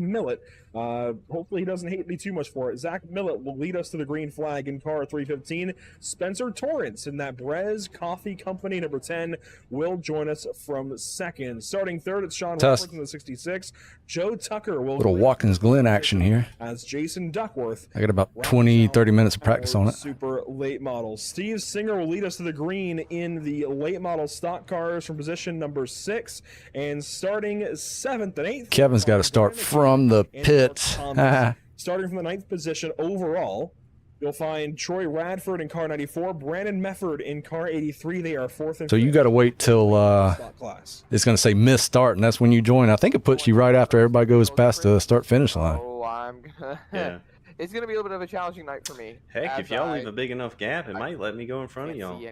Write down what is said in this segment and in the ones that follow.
Millet. Hopefully he doesn't hate me too much for it. Zach Millet will lead us to the green flag in car 315. Spencer Torrance in that Brez Coffee Company number 10 will join us from second. Starting third, it's Sean Roberts in the 66. Joe Tucker will little Watkins Glen action here. As Jason Duckworth. I got about 20-30 minutes of practice on it. Super late model. Steve Singer will lead us to the green in the late model stock cars from position number 6. And starting 7th and 8th. Kevin's got to start from the pit. Starting from the 9th position overall, you'll find Troy Radford in car 94, Brandon Mefford in car 83. They are 4th and 5th. So you got to wait till it's going to say miss start, and that's when you join. I think it puts you right after everybody goes past the start-finish line. Oh, I'm gonna. Yeah. It's gonna be a little bit of a challenging night for me. Heck, if y'all leave a big enough gap, it might let me go in front of y'all.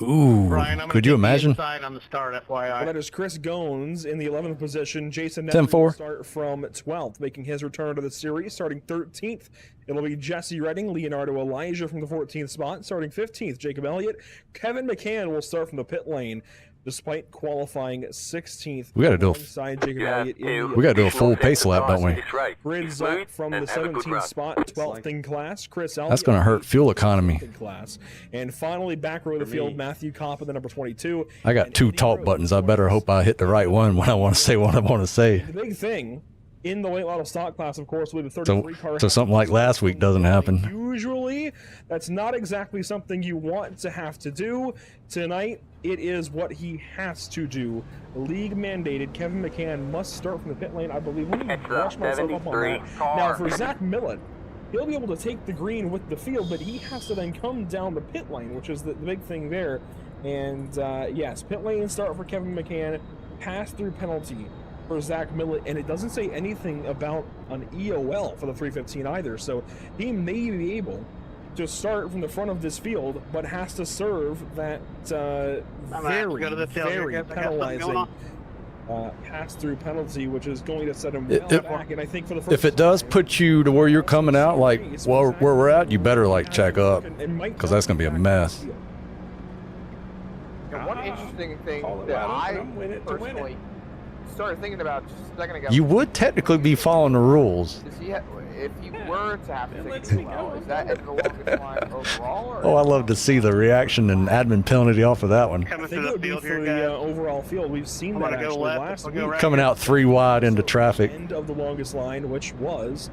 Ooh, Brian, could you imagine? On the start, FYI. Well, that is Chris Goins in the 11th position. Jason 10-4. Start from 12th, making his return to the series. Starting 13th, it'll be Jesse Redding, Leonardo Elijah from the 14th spot. Starting 15th, Jacob Elliott. Kevin McCann will start from the pit lane. Despite qualifying 16th, we got to do a full pace lap, don't we? Grids up from the 17th spot, 12th in class. Chris Elliott. That's going to hurt fuel economy. Class. And finally, back row of the field, Matthew Kopp at the number 22. I got 2 talk buttons. I better hope I hit the right one when I want to say what I want to say. The big thing in the late model stock class, of course, will be the 33 car. So something like last week doesn't happen. Usually, that's not exactly something you want to have to do. Tonight, it is what he has to do. League mandated. Kevin McCann must start from the pit lane, I believe. Let me brush myself up on that. Now, for Zach Millet, he'll be able to take the green with the field, but he has to then come down the pit lane, which is the big thing there. And yes, pit lane start for Kevin McCann, pass-through penalty for Zach Millet, and it doesn't say anything about an EOL for the 315 either, so he may be able to start from the front of this field, but has to serve that very penalizing pass-through penalty, which is going to set him back. And I think for the first if it does put you to where you're coming out, like where we're at, you better like check up, because that's going to be a mess. And one interesting thing that I personally started thinking about just a second ago. You would technically be following the rules. If you were to have to take a well, is that at the longest line overall? Or Oh, I love to see the reaction and admin penalty off of that one. Coming I think through it the would be field for here, the guys. overall field. We've seen that actually last week. Right Coming out 3 wide into traffic. End of the longest line, which was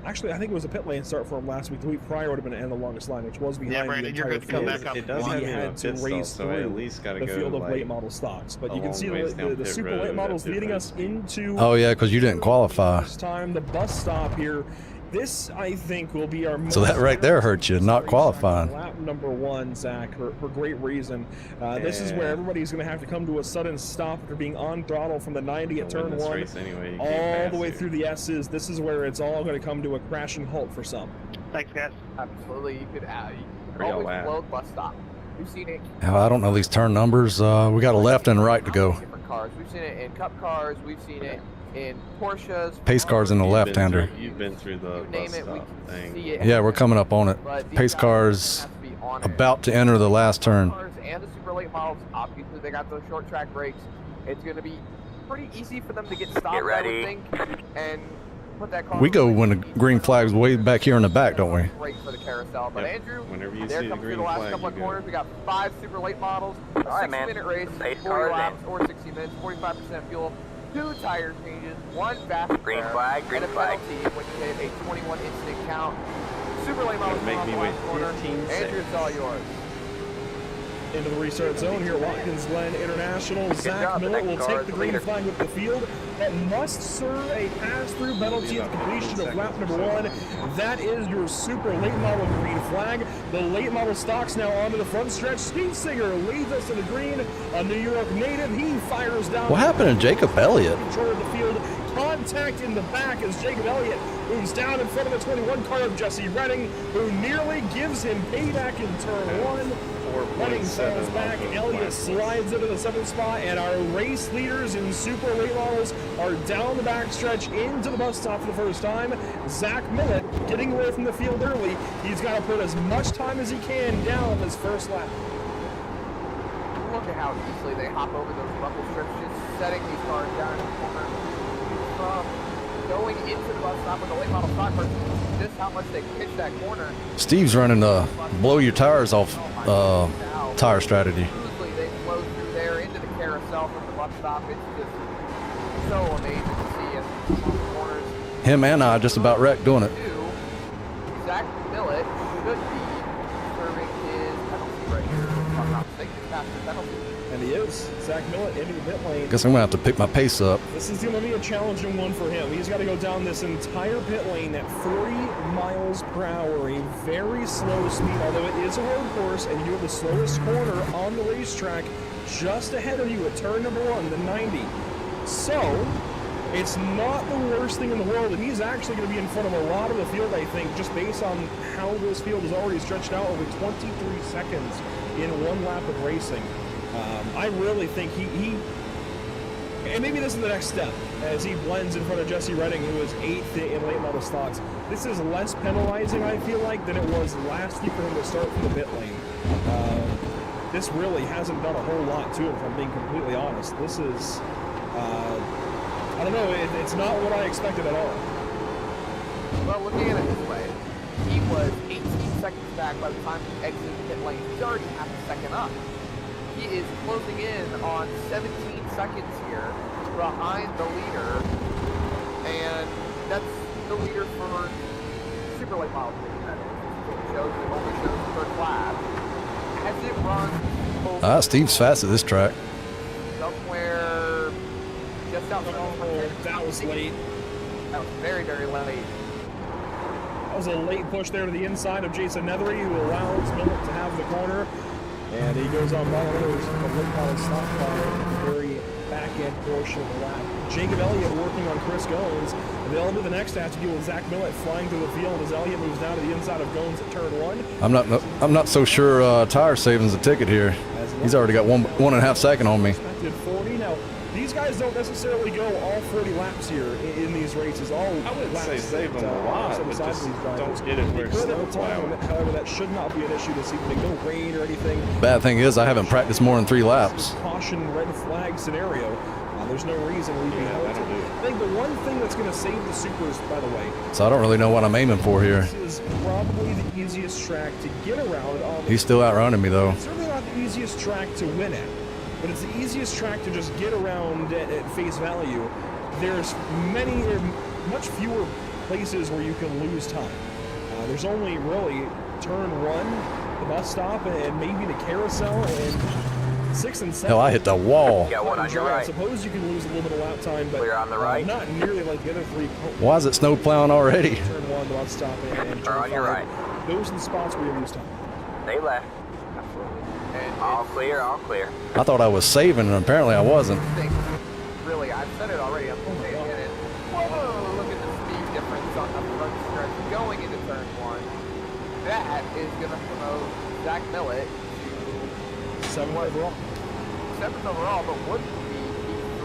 actually I think it was a pit lane start for him last week. The week prior would have been an end of the longest line, which was behind Yeah, Brandon, the you're entire good to come field. back up. It does He have had to race so I through at least got to the go field of like late model stocks, but a you can long see ways down the pit super road late at models pit leading lane. us into. Oh yeah, because you didn't qualify. This time the bus stop here. This, I think, will be our most So that right there hurts you, not qualifying. Lap number 1, Zach, for great reason. This is where everybody's going to have to come to a sudden stop after being on throttle from the 90 at turn 1 anyway, all the way through the S's. This is where it's all going to come to a crashing halt for some. Thanks, guys. absolutely, you could Where y'all always at? blow the bus stop. We've seen it. I don't know these turn numbers. We got a left and a right to go. Different cars. We've seen it in Cup cars. We've seen it in Porsches. Pace car's in the left-hander. You've been through the You name bus it, we stop can thing. see it. Yeah, we're coming up on it. But these Pace guys car's have to be on it. about to enter the last turn. Cars and the super late models, obviously they got those short track brakes. It's going to be pretty easy for them to get stopped, I would think, and put that car. We go when the green flag's way back here in the back, don't we? Great for the carousel, but Yep. Andrew, Whenever you they're see the coming through green the last flag, couple of you go. corners. We got 5 super late models, a 6-minute race, 40 laps or 60 minutes, 45% fuel, 2 tire changes, 1 fast Green repair, flag, green and a flag. penalty when you hit a 21 instant count. Super late models Make on me the wait last corner. 15 Andrew, seconds. it's all yours. Into the restart zone here, Watkins Glen International. Zach job, the Millet next will car take is the the green leader. flag with the field. That must serve a pass-through penalty at the completion of lap number 1. That is your super late model green flag. The late model stocks now onto the front stretch. Steve Singer leads us to the green. A New York native, he fires down. What happened to Jacob Elliott? Control of the field. Contact in the back as Jacob Elliott moves down in front of the 21 car of Jesse Redding, who nearly gives him payback in turn 1. Redding falls back, Elliott slides into the 7th spot, and our race leaders in super late models are down the backstretch into the bus stop for the first time. Zach Millet getting away from the field early. He's got to put as much time as he can down this first lap. Look at how easily they hop over those rumble strips, just setting these cars down in the corner. into the bus stop with the late model stock car. Just how much they pitch that corner. Steve's running blow your tires off tire strategy. Usually they flow through there into the carousel from the bus stop. It's just so amazing to see it on the corners. Him and I just about wrecked doing it. Zach Millett should be serving his penalty right here. If I'm not mistaken, past the penalty. And he is. Zach Millett into the pit lane. Guess I'm gonna have to pick my pace up. This is going to be a challenging one for him. He's got to go down this entire pit lane at 40 miles per hour, a very slow speed, although it is a road course, and you have the slowest corner on the racetrack just ahead of you at turn number 1, the 90. So, it's not the worst thing in the world, and he's actually going to be in front of a lot of the field, I think, just based on how this field is already stretched out over 23 seconds in one lap of racing. I really think he and maybe this is the next step as he blends in front of Jesse Redding, who was 8th in late model stocks. This is less penalizing, I feel like, than it was last year for him to start from the pit lane. This really hasn't done a whole lot to him, if I'm being completely honest. This is, I don't know, it's not what I expected at all. Well, looking at it this way, he was 18 seconds back by the time he exited the pit lane. He's already half a second up. He is closing in on 17 seconds here behind the leader, and that's the leader for super late model. It only shows the first lap. As it runs, Steve's fast at this track. Somewhere just outside. That was late. That was very, very late. That was a late push there to the inside of Jason Nethery, who allows Millett to have the corner. And he goes on by the late model stock car at the very back end portion of the lap. Jacob Elliott working on Chris Goins. And they'll do the next have to deal with Zach Millett flying through the field as Elliott moves down to the inside of Goins at turn 1. I'm not so sure tire saving's a ticket here. He's already got one and a half second on me. 40. Now, these guys don't necessarily go all 40 laps here in these races. I wouldn't say save them a lot, but just don't get it where it's snow plowing. However, that should not be an issue this evening. No rain or anything. Bad thing is I haven't practiced more than 3 laps. Caution, red flag scenario. There's no reason we can help. That'll do it. I think the one thing that's going to save the Supers, by the way. So I don't really know what I'm aiming for here. This is probably the easiest track to get around. He's still outrunning me though. It's certainly not the easiest track to win at, but it's the easiest track to just get around at face value. There's much fewer places where you can lose time. There's only really turn 1, the bus stop, and maybe the carousel, and 6 and 7. Hell, I hit the wall. Got one on your right. I suppose you can lose a little bit of lap time, but Clear on the right. Not nearly like the other 3. Why is it snow plowing already? Turn 1, the bus stop, and turn on your 5. right. Those are the spots where you lose time. They left. And all clear, all clear. I thought I was saving, and apparently I wasn't. Really, I've said it already. I'm going to say it again. Whoa, look at the speed difference on the front stretch going into turn 1. That is going to promote Zach Millett to 7 overall. 7th overall, but wouldn't be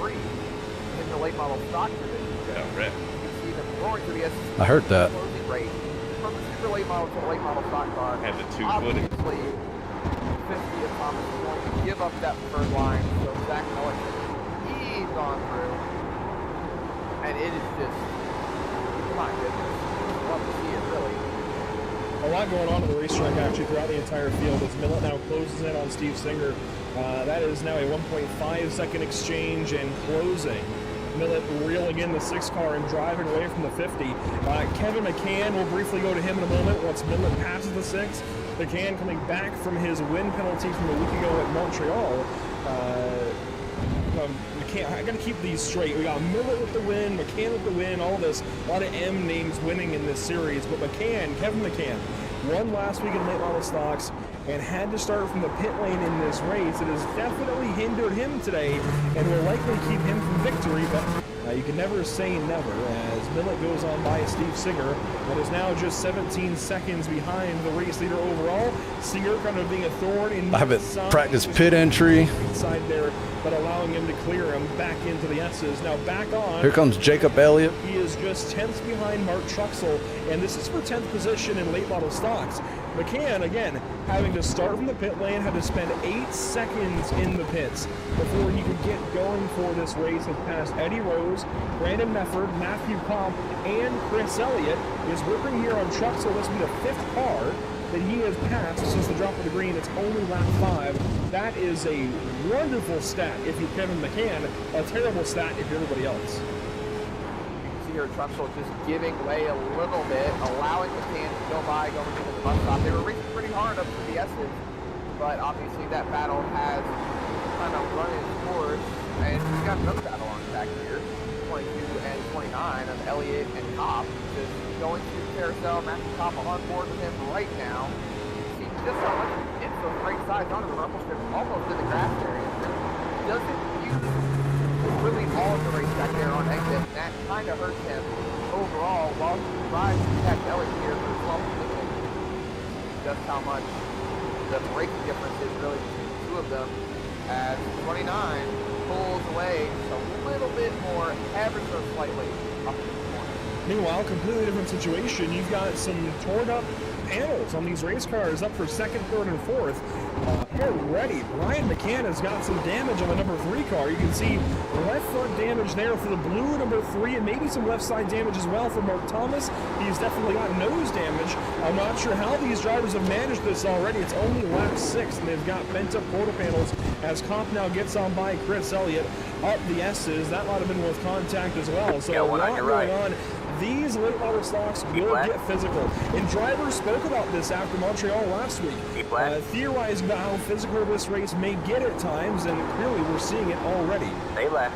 P3 in the late model stock division. Yeah, right. You can see them roaring through the SEC. I heard that. Closing rate from the super late model to the late model stock car. Had the 2-footing. Obviously, 50 of Thomas is going to give up that third line, so Zach Millett he's gone through, and it is just, my goodness, love to see it, really. A lot going on in the racetrack actually throughout the entire field as Millett now closes in on Steve Singer. That is now a 1.5 second exchange and closing. Millett reeling in the 6 car and driving away from the 50. Kevin McCann, we'll briefly go to him in a moment once Millett passes the 6. McCann coming back from his win penalty from a week ago at Montreal. I gotta keep these straight. We got Millett with the win, McCann with the win, all this. A lot of M names winning in this series, but McCann, Kevin McCann, won last week in late model stocks and had to start from the pit lane in this race. It has definitely hindered him today and will likely keep him from victory, but you can never say never as Millett goes on by Steve Singer, but is now just 17 seconds behind the race leader overall. Singer kind of being a thorn in I haven't practiced pit entry. Inside there, but allowing him to clear him back into the S's. Now back on. Here comes Jacob Elliott. He is just Thomas, 10th behind Mark Truxell, and this is for 10th position in late model stocks. McCann, again, having to start from the pit lane, had to spend 8 seconds in the pits before he could get going for this race and pass Eddie Rose, Brandon Mefford, Matthew Comp, and Chris Elliott. Is working here on Truxell. This will be the 5th car that he has passed since the drop of the green. It's only lap 5. That is a wonderful stat if you're Kevin McCann, a terrible stat if you're everybody else. Here, Truxell just giving way a little bit, allowing McCann to go by, going into the bus stop. They were racing pretty hard up to the S's, but obviously that battle has kind of run its course, and we've got another battle on track here, 22 and 29 of Elliott and Kopp, just going to carousel. Matthew Kopp on board with him right now. You see just how much it's those right sides onto the rumble strip, almost in the grass area. Doesn't use really all of the race back there on exit, and that kind of hurts him overall while he tries to catch Elliott here for 12th position. Just how much the braking difference is really between the two of them as 29 pulls away just a little bit more, ever so slightly up in the corner. Meanwhile, completely different situation. You've got some torn up panels on these race cars up for 2nd, 3rd, and 4th. Already, Brian McCann has got some damage on the number 3 car. You can see left front damage there for the blue number 3, and maybe some left side damage as well for Mark Thomas. He's definitely got nose damage. I'm not sure how these drivers have managed this already. It's only lap 6, and they've got bent up quarter panels as Comp now gets on by Chris Elliott up the S's. That might have been with contact as well. So a lot going on. These late model stocks will get physical. And drivers spoke about this after Montreal last week, theorizing about how physical this race may get at times, and clearly we're seeing it already. They left.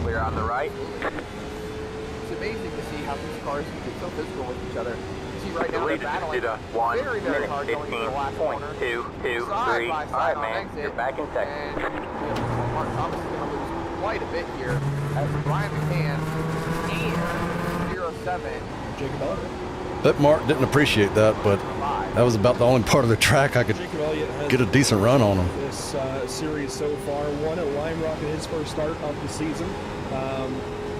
We're on the right. It's amazing to see how these cars can get so physical with each other. You see right now they're battling very, very hard going into the last corner. 1:15.223. Side by side All right, on man. exit. You're back in second. And Mark Thomas is going to lose quite a bit here as Brian McCann and 07. Jacob Elliott. But Mark didn't appreciate that, but that was about the only part of the track I could get a decent run on him. This series so far, won at Lime Rock in his first start of the season.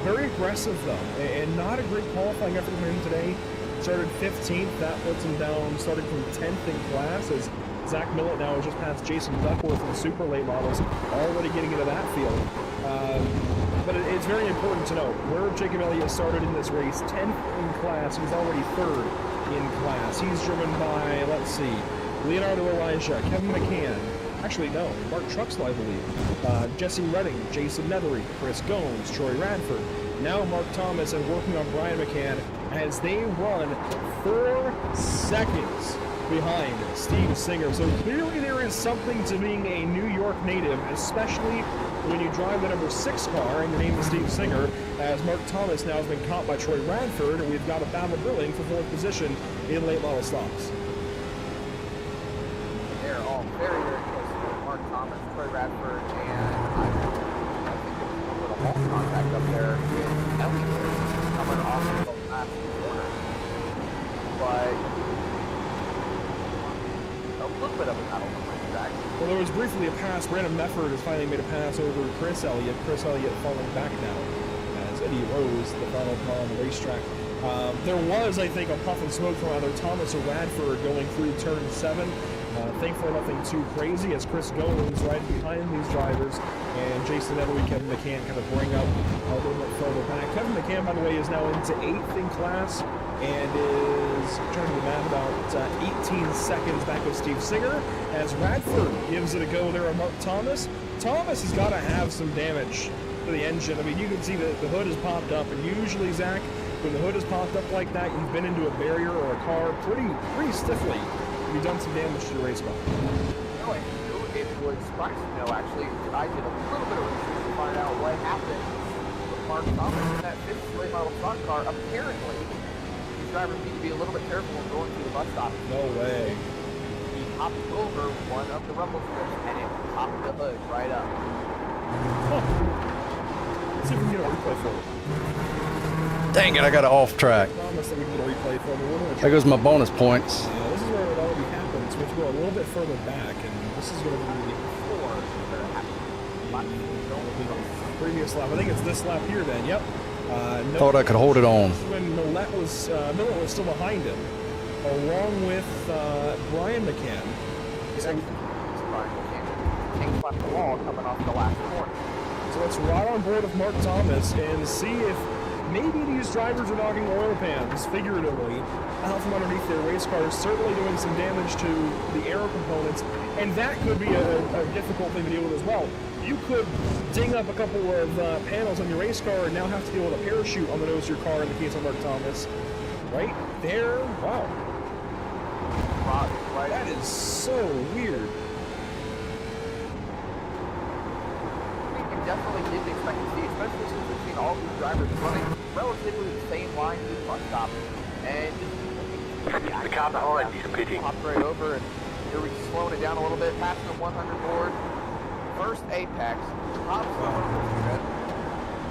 Very aggressive though, and not a great qualifying effort from him today. Started 15th, that puts him down, starting from 10th in class, as Zach Millett now has just passed Jason Duckworth in the super late models, already getting into that field. But it's very important to note where Jacob Elliott started in this race, 10th in class. He's already 3rd in class. He's driven by, let's see, Leonardo Elijah, Kevin McCann, actually no, Mark Truxell, I believe, Jesse Redding, Jason Nethery, Chris Gomes, Troy Radford, now Mark Thomas, and working on Brian McCann as they run 4 seconds behind Steve Singer. So clearly there is something to being a New York native, especially when you drive the number 6 car and your name is Steve Singer, as Mark Thomas now has been caught by Troy Radford, and we've got a battle brewing for 4th position in late model stocks. They're all very, very close to Mark Thomas, Troy Radford, and I think there was a little bit of false contact up there with Elliott coming off of the last corner. But a little bit of a battle on the track. Well, there was briefly a pass. Brandon Mefford has finally made a pass over to Chris Elliott. Chris Elliott falling back now as Eddie Rose, the final car on the racetrack. There was, I think, a puff and smoke from either Thomas or Radford going through turn 7. Thankfully, nothing too crazy as Chris Goins right behind these drivers, and Jason Nethery, Kevin McCann kind of bring up a little bit further back. Kevin McCann, by the way, is now into 8th in class and is trying to do the math about 18 seconds back with Steve Singer as Radford gives it a go there on Mark Thomas. Thomas has got to have some damage to the engine. I mean, you can see that the hood has popped up, and usually, Zach, when the hood has popped up like that, you've been into a barrier or a car pretty stiffly. You've done some damage to your race car. No, I knew it was surprising to know, actually. I did a little bit of research to find out what happened with Mark Thomas in that 5th late model stock car. Apparently, these drivers need to be a little bit careful when going through the bus stop. No way. He hopped over one of the rumble strips and it popped the hood right up. Huh. Let's see if we can get a replay for it. Dang it, I got it off track. Promise that we can get a replay for it. There goes my bonus points. Yeah, this is where it already happened, so we have to go a little bit further back, and this is going to be Before the previous lap. I think it's this lap here then, yep. Thought I could hold it on. When Millet was still behind him, along with Brian McCann. So, Kings left the wall coming off the last corner. so let's ride on board with Mark Thomas and see if maybe these drivers are knocking oil pans, figuratively, out from underneath their race cars, certainly doing some damage to the aero components, and that could be a difficult thing to deal with as well. You could ding up a couple of panels on your race car and now have to deal with a parachute on the nose of your car in the case of Mark Thomas. Right there, wow. Right. That is so weird. We definitely didn't expect to see, especially since we've seen all these drivers running relatively the same line to the bus stop. And The car behind is pitting. hopped right over, and here we're slowing it down a little bit, passing the 100 board. First apex, hops over,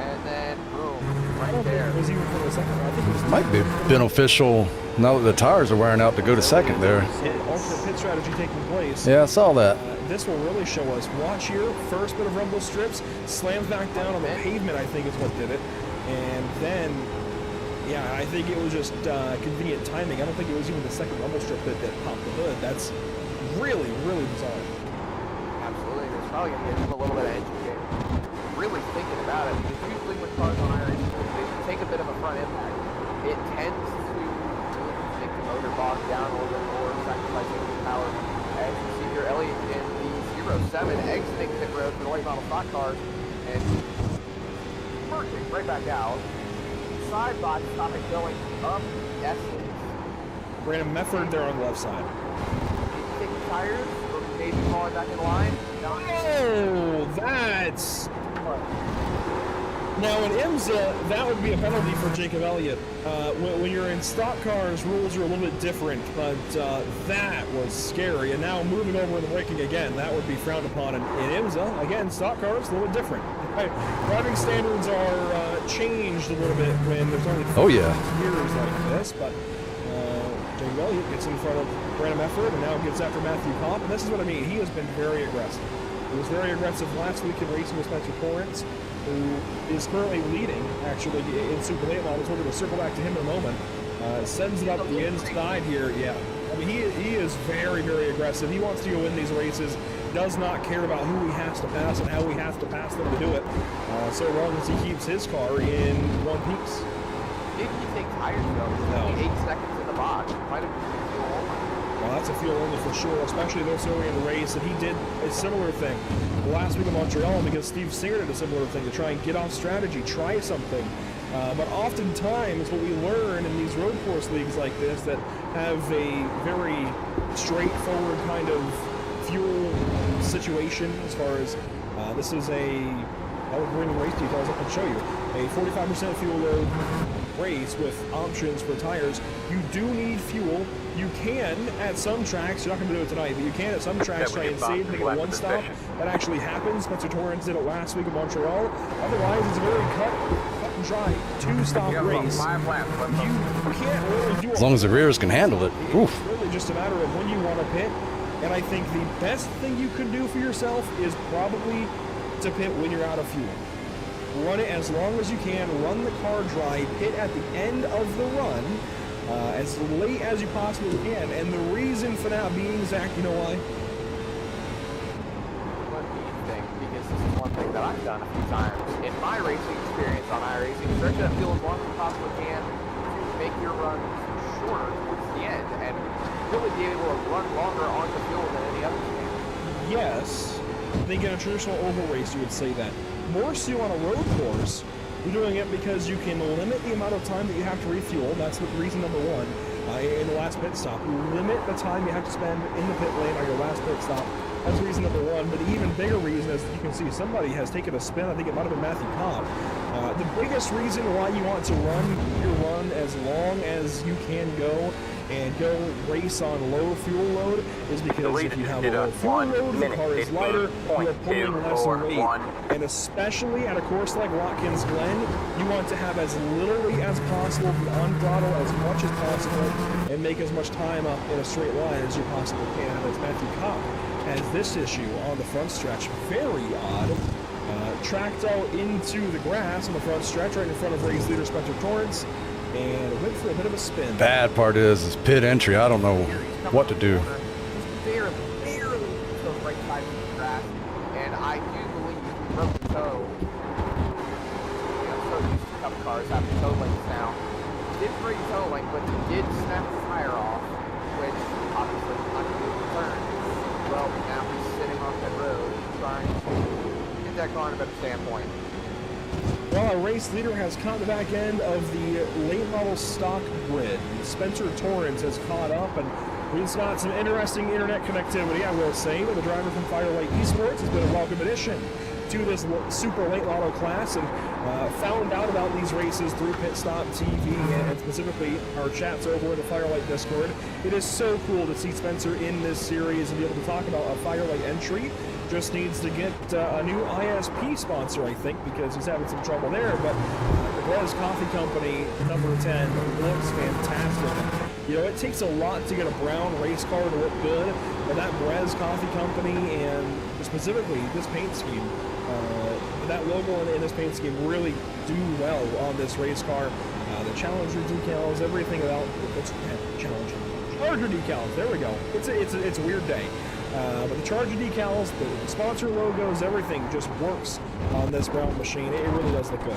and then boom, right there. It was even for the second round. I think it was Might be beneficial now that the tires are wearing out to go to second there. alternate pit strategy taking place. Yeah, I saw that. This will really show us. Watch here, first bit of rumble strips, slams back down on the pavement, I think is what did it. And then, yeah, I think it was just convenient timing. I don't think it was even the second rumble strip that popped the hood. That's really, really bizarre. Absolutely, there's probably going to get a little bit of engine game. Really thinking about it, because usually when cars on iRacing, they take a bit of a front impact. It tends to really make the motor bog down a little bit more, sacrificing power. As you see here, Elliott in the 07 exiting pit road for the late model stock cars, and merging right back out. Side by side going up S's. Brandon Mefford there on the left side. Kicking tires, or maybe falling back in line. Oh, that's... Now in IMSA, that would be a penalty for Jacob Elliott. When you're in stock cars, rules are a little bit different, but that was scary. And now moving over in the braking again, that would be frowned upon. And in IMSA, again, stock cars, a little bit different. Driving standards are changed a little bit when there's only years like this, but Jacob Elliott gets in front of Brandon Mefford and now gets after Matthew Kopp. And this is what I mean. He has been very aggressive. He was very aggressive last week in racing with Spencer Torrance, who is currently leading, actually, in Super Late Models. We're going to circle back to him in a moment. Sends it up the inside here. Yeah, I mean, he is very, very aggressive. He wants to go win these races. Does not care about who he has to pass and how he has to pass them to do it. So long as he keeps his car in one piece. Did he take tires though? No. 8 seconds in the box. Might have been fuel. Well, that's a fuel only for sure, especially this early in the race. And he did a similar thing last week in Montreal because Steve Singer did a similar thing to try and get off strategy, try something. But oftentimes what we learn in these road course leagues like this that have a very straightforward kind of fuel situation as far as this is I'll bring the race details up and show you. A 45% fuel load race with options for tires. You do need fuel. You can, at some tracks, you're not going to do it tonight, but you can at some tracks try and save, make it one stop. That actually happens. Spencer Torrance did it last week in Montreal. Otherwise, it's a very cut and dry, 2-stop race. You can't really do it. As long as the rears can handle it. Oof. It's really just a matter of when you want to pit. And I think the best thing you could do for yourself is probably to pit when you're out of fuel. Run it as long as you can, run the car dry, pit at the end of the run as late as you possibly can. And the reason for that being, Zach, you know why? What do you think? Because this is one thing that I've done a few times in my racing experience on iRacing. Stretch that fuel as long as you possibly can to make your runs shorter towards the end and really be able to run longer on the fuel than any other can. Yes. I think in a traditional oval race you would say that. More so on a road course, you're doing it because you can limit the amount of time that you have to refuel. That's reason number one. In the last pit stop, you limit the time you have to spend in the pit lane on your last pit stop. That's reason number one. But the even bigger reason, as you can see, somebody has taken a spin. I think it might have been Matthew Kopp. The biggest reason why you want to run your run as long as you can go and go race on low fuel load is because if you have a low fuel load, the car is lighter, you are pulling less weight. And especially at a course like Watkins Glen, you want to have as literally as possible, be on throttle as much as possible, and make as much time up in a straight line as you possibly can. As Matthew Kopp has this issue on the front stretch. Very odd. tracked out into the grass on the front stretch right in front of race leader Spencer Torrance, and went for a bit of a spin. Bad part is pit entry. I don't know what to do. Barely to the right side of the grass, and I do believe he broke the toe. So used to cup cars having toe links now. Did break toe link, but he did snap the tire off, which obviously not going to be returned. Well, now he's sitting on pit road trying to get that car in a better standpoint. Well, our race leader has caught the back end of the late model stock grid. Spencer Torrance has caught up, and he's got some interesting internet connectivity, I will say. The driver from Firelight Esports has been a welcome addition to this super late model class, and found out about these races through Pit Stop TV and specifically our chats over in the Firelight Discord. It is so cool to see Spencer in this series and be able to talk about a Firelight entry. Just needs to get a new ISP sponsor, I think, because he's having some trouble there. But the Brez Coffee Company, number 10, looks fantastic. You know, it takes a lot to get a brown race car to look good, but that Brez Coffee Company and specifically this paint scheme, that logo in this paint scheme really do well on this race car. The Challenger decals, everything about it's Challenger decals. There we go. It's a weird day. But the Charger decals, the sponsor logos, everything just works on this brown machine. It really does look good.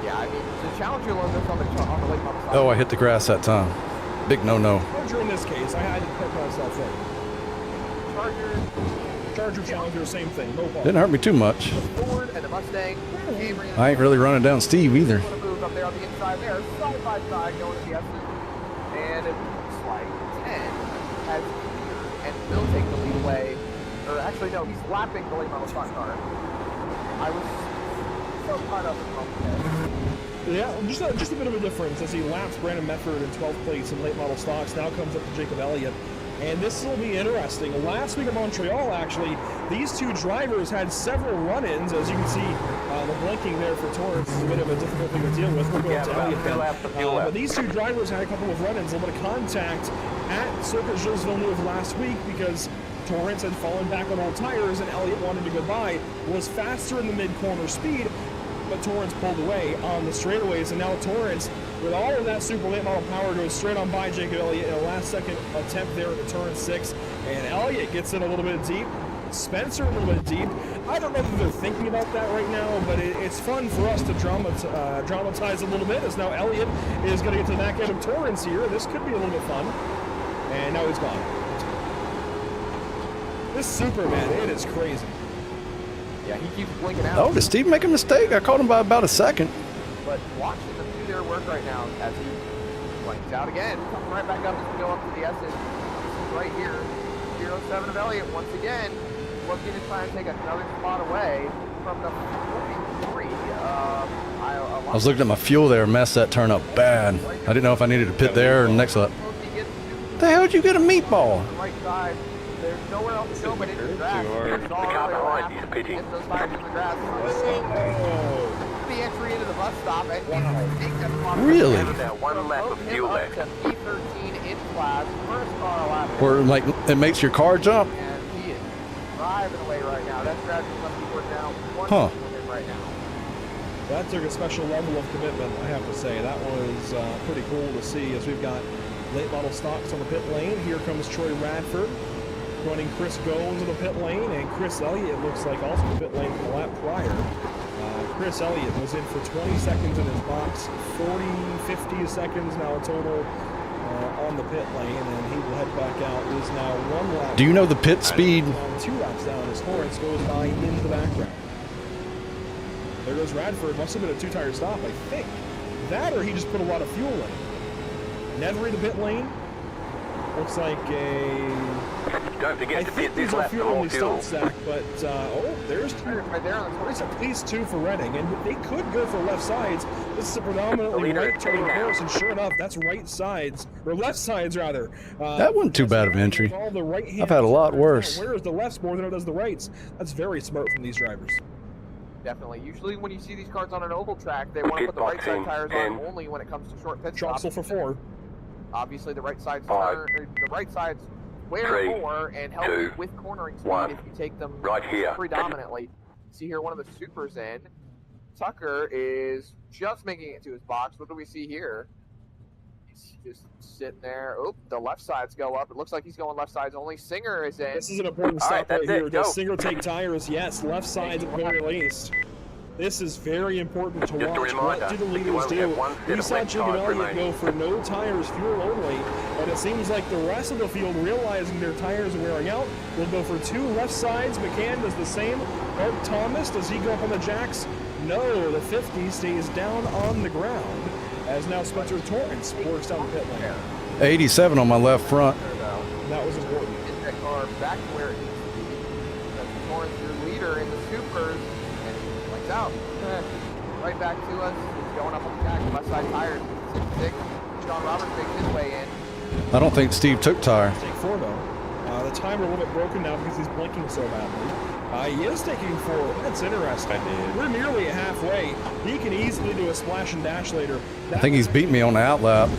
Yeah, I mean, the Challenger logos on the late model side. Oh, I hit the grass that time. Big no-no. Charger in this case, I had to put myself in. Charger, Challenger, same thing. No problem. Didn't hurt me too much. The Ford and the Mustang. I ain't really running down Steve either. Move up there on the inside there, side by side, going to the S's. And it looks like 10 has cleared and will take the lead away. Or actually, no, he's lapping the late model stock car. I was so caught up in the Yeah, just a bit of a difference as he laps Brandon Medford in 12th place in late model stocks. Now comes up to Jacob Elliott. And this will be interesting. Last week at Montreal, actually, these two drivers had several run-ins. As you can see, the blinking there for Torrance is a bit of a difficult thing to deal with. We'll go to Elliott then. But these two drivers had a couple of run-ins, a little bit of contact at Circuit Gilles Villeneuve last week because Torrance had fallen back on old tires and Elliott wanted to go by, was faster in the mid-corner speed, but Torrance pulled away on the straightaways, and now Torrance, with all of that super late model power, goes straight on by Jacob Elliott in a last-second attempt there at turn 6, and Elliott gets in a little bit deep. Spencer a little bit deep. I don't know that they're thinking about that right now, but it's fun for us to dramatize a little bit, as now Elliott is going to get to the back end of Torrance here. This could be a little bit fun, and now he's gone. This Superman, it is crazy. Yeah, he keeps blinking out. Oh, did Steve make a mistake? I caught him by about a second. But watching them do their work right now as he blinks out again. Comes right back up as we go up to the S's. Right here, 07 of Elliott once again looking to try and take another spot away from the 43. I was looking at my fuel there and messed that turn up bad. I didn't know if I needed to pit there or next lap. The hell did you get a meatball? Right side. There's nowhere else to go but into the grass. The car behind is pitting. Get those tires in the grass. The entry into the bus stop and take that spot. Really? One lap of fuel left. To P13 in class, first car lap. Or like it makes your car jump? And he is driving away right now. That strategy must be working out wonderful with him right now. That took a special level of commitment, I have to say. That was pretty cool to see as we've got late model stocks on the pit lane. Here comes Troy Radford joining Chris Go into the pit lane, and Chris Elliott looks like also the pit lane from the lap prior. Chris Elliott was in for 20 seconds in his box, 50 seconds now total on the pit lane, and he will head back out. It is now 1 lap. Do you know the pit speed? 2 laps down as Torrance goes by in the background. There goes Radford. Must have been a 2-tire stop, I think. That or he just put a lot of fuel in. Nedry the pit lane. Looks like Don't forget to pit this these are lap for fuel more only fuel. stop stack, but there's 2 Right there on the There's at least 2 for Reading, and they could go for left sides. This is a predominantly right turning course, and sure enough, that's right sides, or left sides rather. That wasn't too bad of an entry. All the right-hand I've had a lot worse. Whereas the lefts more than it does the rights. That's very smart from these drivers. Definitely. Usually when you see these cars on an oval track, they want to put the right side tires on only when it comes to short pit stops. Troxel for 4. Obviously the right side's square 3, more and help 2, with cornering speed 1. if you take them Right here. predominantly. See here, one of the supers in. Tucker is just making it to his box. What do we see here? He's just sitting there. Oh, the left sides go up. It looks like he's going left sides only. Singer is in. This is an important All right, stop right that's it. here. Does Go. Singer take tires? Yes, left sides at the very least. This is very important to Just a watch. reminder, What do the you leaders only do? have one set We of saw wet Jim tires Elliott go remaining. for no tires, fuel only, and it seems like the rest of the field, realizing their tires are wearing out, will go for 2 left sides. McCann does the same. Mark Thomas, does he go up on the jacks? No, the 50 stays down on the ground, as now Spencer Torrance works down the pit lane. 87 on my left front. That was important. Get that car back to where it needs to be. That's Torrance, your leader in the supers, and lights out. Right back to us. He's going up on the jack. Left side tires. 6-6. Sean Roberts makes his way in. I don't think Steve took tire. Take 4 though. The timer a little bit broken now because he's blinking so badly. He is taking 4. That's interesting. We're nearly at halfway. He can easily do a splash and dash later. I think he's beat me on the outlap.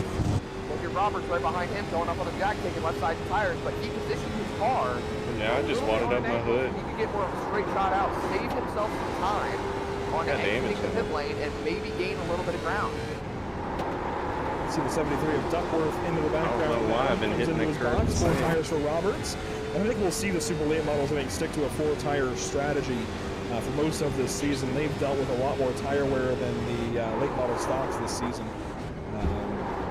Look at Roberts right behind him, going up on the jack, taking left side tires, but he positioned his car. Yeah, I just wadded up my hood. He could get more of a straight shot out, save himself some time on Got exiting damage the in pit it. lane and maybe gain a little bit of ground. See the 73 of Duckworth into the background. I don't know why I've been Comes hitting into the his curb box. the 4 same. tires for Roberts. And I think we'll see the Super Late models, I think, stick to a 4-tire strategy for most of this season. They've dealt with a lot more tire wear than the late model stocks this season.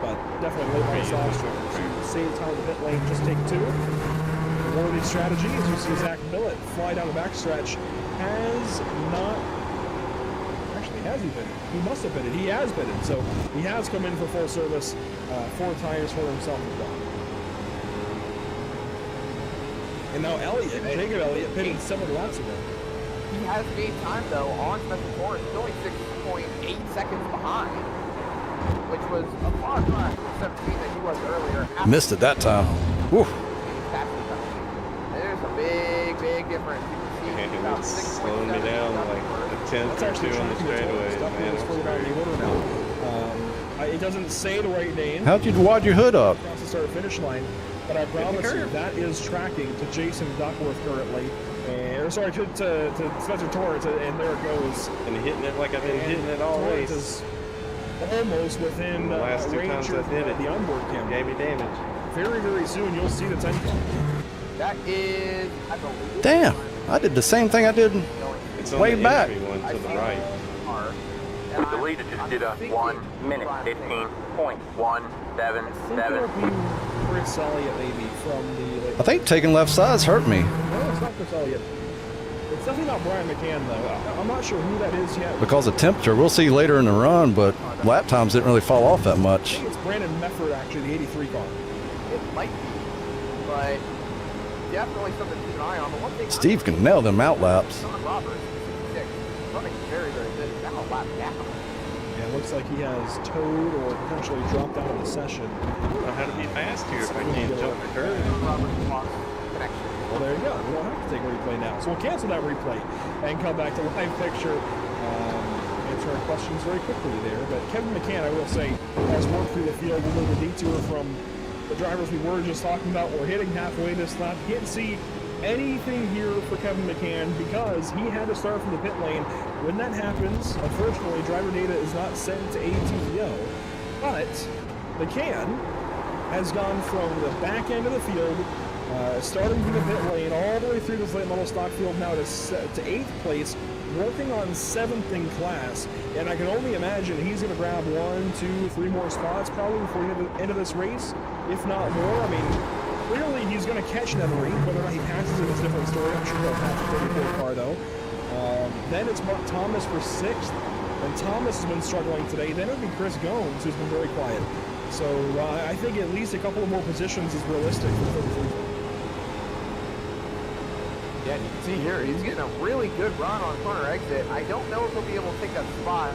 But definitely late model stocks to save time in the pit lane, just take 2. One of these strategies, you see Zach Millett fly down the backstretch, has not. Actually, has he been? He must have been it. He has been it. So he has come in for full service, 4 tires for himself as well. And now Jacob Elliott, pitted 7 laps ago. He has gained time though on Spencer Torrance, still only 6.8 seconds behind, which was a far cry from 17 that he was earlier. Missed it that time. Woo. There's a big difference. You can see about It's 6 slowing me down like a tenth That's or actually 2 on the straightaway. Man, is further down the order now. It doesn't say the right name. How'd you wad your hood up? Across the start finish line, but I promise you that is tracking to Jason Duckworth currently. Or sorry, to Spencer Torrance, and there it goes. and hitting it like I've been hitting it all Torrance race. is almost within The last 2 range times I of did it, the onboard camera. gave me damage. Very soon you'll see the 10 car. That is, I believe. Damn, I did the same thing I did. It's Way on the back. entry one to the right. The leader just did a 1 minute 15.177. It'll be Chris Elliott maybe from the. I think taking left sides hurt me No, it's not Chris Elliott. It's definitely not Brian McCann though. I'm not sure who that is yet. because of temperature. We'll see later in the run, but lap times didn't really fall off that I much. think it's Brandon Mefford actually, the 83 car. It might be, but definitely something to keep an eye on. The one thing Steve can nail them out laps. Sean Roberts, 66, running very good. Now a lap down. Yeah, it looks like he has towed or potentially dropped out of the session. I don't know how to be fast here if I can't jump the curve. Sean Roberts lost connection. Well, there you go. We don't have to take a replay now. So we'll cancel that replay and come back to live picture. Answer our questions very quickly there. But Kevin McCann, I will say, has worked through the field. A little detour from the drivers we were just talking about. We're hitting halfway this lap. Can't see anything here for Kevin McCann because he had to start from the pit lane. When that happens, unfortunately, driver data is not sent to ATO. But McCann has gone from the back end of the field, starting from the pit lane all the way through this late model stock field now to 8th place, working on 7th in class. And I can only imagine he's going to grab 1, 2, 3 more spots probably before the end of this race, if not more. I mean, clearly he's going to catch Nethery. Whether or not he passes it is a different story. I'm sure he'll pass the 34 car though. Then it's Mark Thomas for 6th. And Thomas has been struggling today. Then it would be Chris Gomes, who's been very quiet. So I think at least a couple of more positions is realistic for 33. Yeah, you can see here, he's getting a really good run on corner exit. I don't know if he'll be able to take that spot.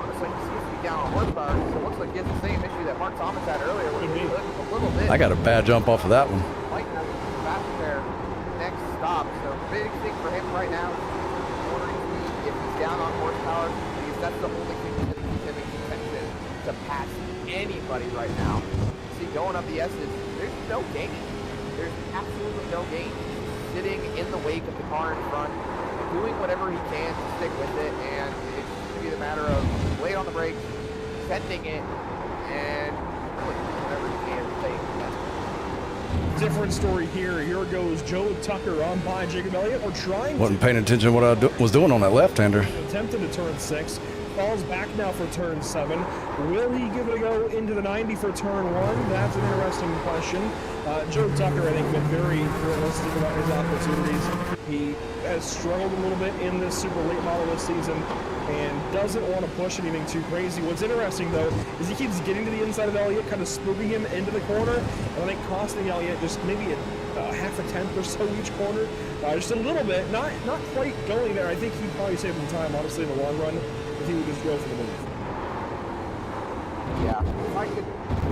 Honestly, he seems to be down on horsepower, so it looks like he has the same issue that Mark Thomas had earlier, where he was a little bit. I got a bad jump off of that one. Might have to back there next stop. So big thing for him right now is cornering speed if he's down on horsepower, because that's the only thing that's going to keep him in contention to pass anybody right now. See keep going up the S's. There's no gain. There's absolutely no gain. He's sitting in the wake of the car in front, doing whatever he can to stick with it, and it's going to be the matter of late on the brakes, sending it, and really whatever he can to stay in. Different story here. Here goes Joe Tucker on by Jacob Elliott, or trying Wasn't paying attention to what I was doing on that left-hander. attempted to turn 6, falls back now for turn 7. Will he give it a go into the 90 for turn 1? That's an interesting question. Joe Tucker, I think, been very realistic about his opportunities. He has struggled a little bit in this super late model this season and doesn't want to push anything too crazy. What's interesting, though, is he keeps getting to the inside of Elliott, kind of spooking him into the corner, and I think costing Elliott just maybe a half a tenth or so each corner. Just a little bit, not quite going there. I think he'd probably save him time, honestly, in the long run, if he would just go for the move. Yeah,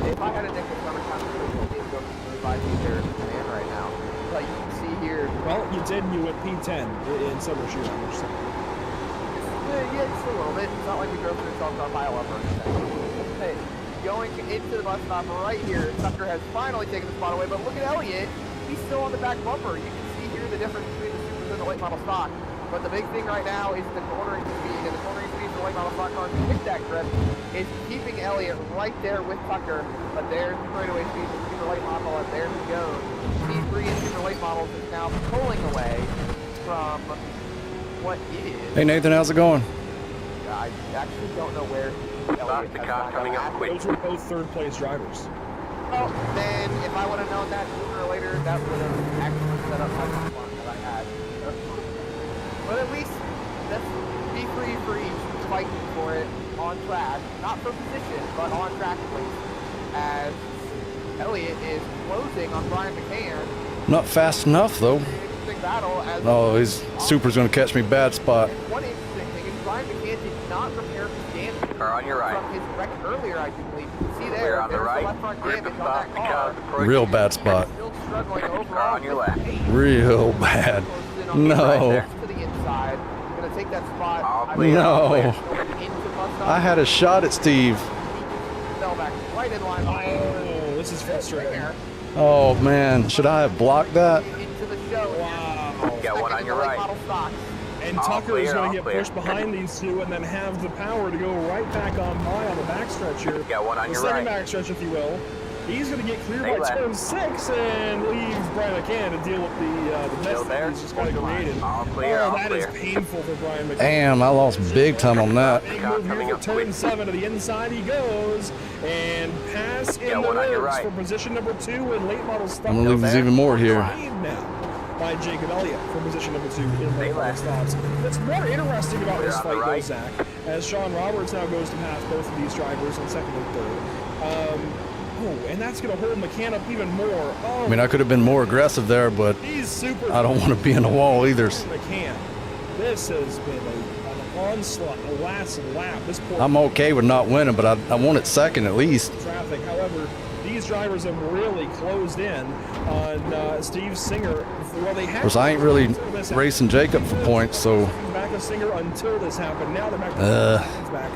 if I had a nickel from a conversation, go by either man right now. But you can see here. Well, you did, and you went P10 in summer shoot. Yeah, just a little bit. It's not like we drove through the South pile up or anything. Hey, going into the bus stop right here, Tucker has finally taken the spot away, but look at Elliott. He's still on the back bumper. You can see here the difference between the supers and the late model stock. But the big thing right now is the cornering speed, and the cornering speed for the late model stock cars to hit that grip is keeping Elliott right there with Tucker. But there's the straightaway speed for super late model, and there he goes. Speed 3 and super late models is now pulling away from what is. Hey Nathan, how's it going? I actually don't know where Elliott the has car gone. coming up quick. Those were both third-place drivers. Well, then if I would have known that sooner or later, that would have actually set up my fun that I had. But at least that's B3 for each, fighting for it on track. Not for position, but on track at least. As Elliott is closing on Brian McCann. Not fast enough though. Interesting battle as Oh, his super's gonna catch me bad spot. one interesting thing is Brian McCann did not repair his damage Car on your right. from his wreck earlier, I do believe. You can see Clear there, on the there's right. the left front Grip damage and on stop that the car. car. approaching. Real bad spot. Still struggling overall. Car on your left. Real bad. No. To the inside. Gonna take that spot. All I clear, believe, all clear. into bus stop. I had a shot at Steve. Fell back right in line. Oh, this is frustrating. There. Oh man, should I have blocked that? Into the show. Wow. Got one on your right. Model stocks. And All Tucker is clear, going all to get clear. pushed behind these two and then have the power to go right back on by on the backstretch here. Got one on The your second right. backstretch, if you will. He's going to get clear Stay by left. turn 6 and leaves Brian McCann to deal with the Still mess there? that he's just kind of created. All clear, Oh, all that is clear. painful for Brian McCann. Damn, I lost big time on that. Big Car move coming here for up turn quick. 7 to the inside he goes, and pass in Got the one on your works right. for position number 2 in late model stock. I'm gonna lose there. even more here. Lead now by Jacob Elliott for position number 2 in Stay late model left. stops. What's more interesting about Clear this on the fight, though, right. Zach, as Sean Roberts now goes to pass both of these drivers in second and third. And that's going to hold McCann up even more. Oh, I mean, I could have been more aggressive there, but he's super. I don't want to be in the wall either. McCann. This has been an onslaught, a last lap. This poor I'm okay with not winning, but I want it second at least. traffic. However, these drivers have really closed in on Steve Singer. Well, they had. Of course, I ain't really racing Jacob for points, so Back to Singer until this happened. Now they're back to back.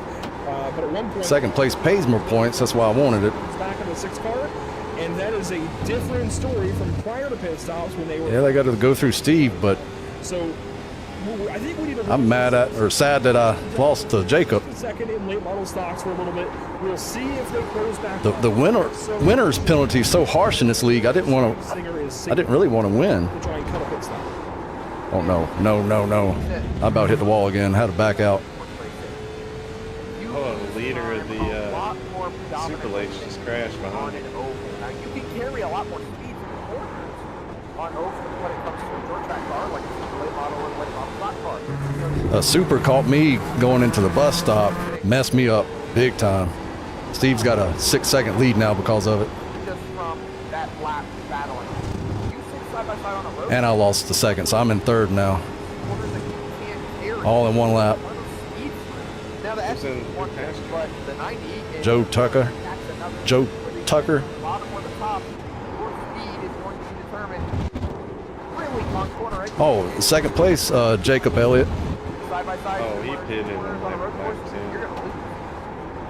But at one point, second place pays more points. That's why I wanted it. it's back in the 6th car, and that is a different story from prior to pit stops when they were. Yeah, they got to go through Steve, but So, I think we need to. I'm mad at or sad that I lost to Jacob. Second in late model stocks for a little bit. We'll see if they close back. The winner's penalty is so harsh in this league. I didn't really want to win. To try and cut a pit stop. Oh no! I about hit the wall again. Had to back out. Oh, the leader of the Super Lakes just crashed on behind an him. oval. Now you can carry a lot more speed in the corners on ovals when it comes to a short track car, like a super late model or late model stock car. A super caught me going into the bus stop, messed me up big time. Steve's got a 6-second lead now because of it, Just from that lap battling. You sit side by side on the road. and I lost the second, so I'm in third now, corners that you can't carry. all in one lap. Speed. Now the S Who's in is one thing, passenger? but the 90 is Joe Tucker. that's another Joe where the Tucker. bottom or the top, your speed is going to be determined really on corner exit. Oh, second place, Jacob Elliott. Side by side. Oh, he corners, pitted in corners on the road lap course, too. you're going to lose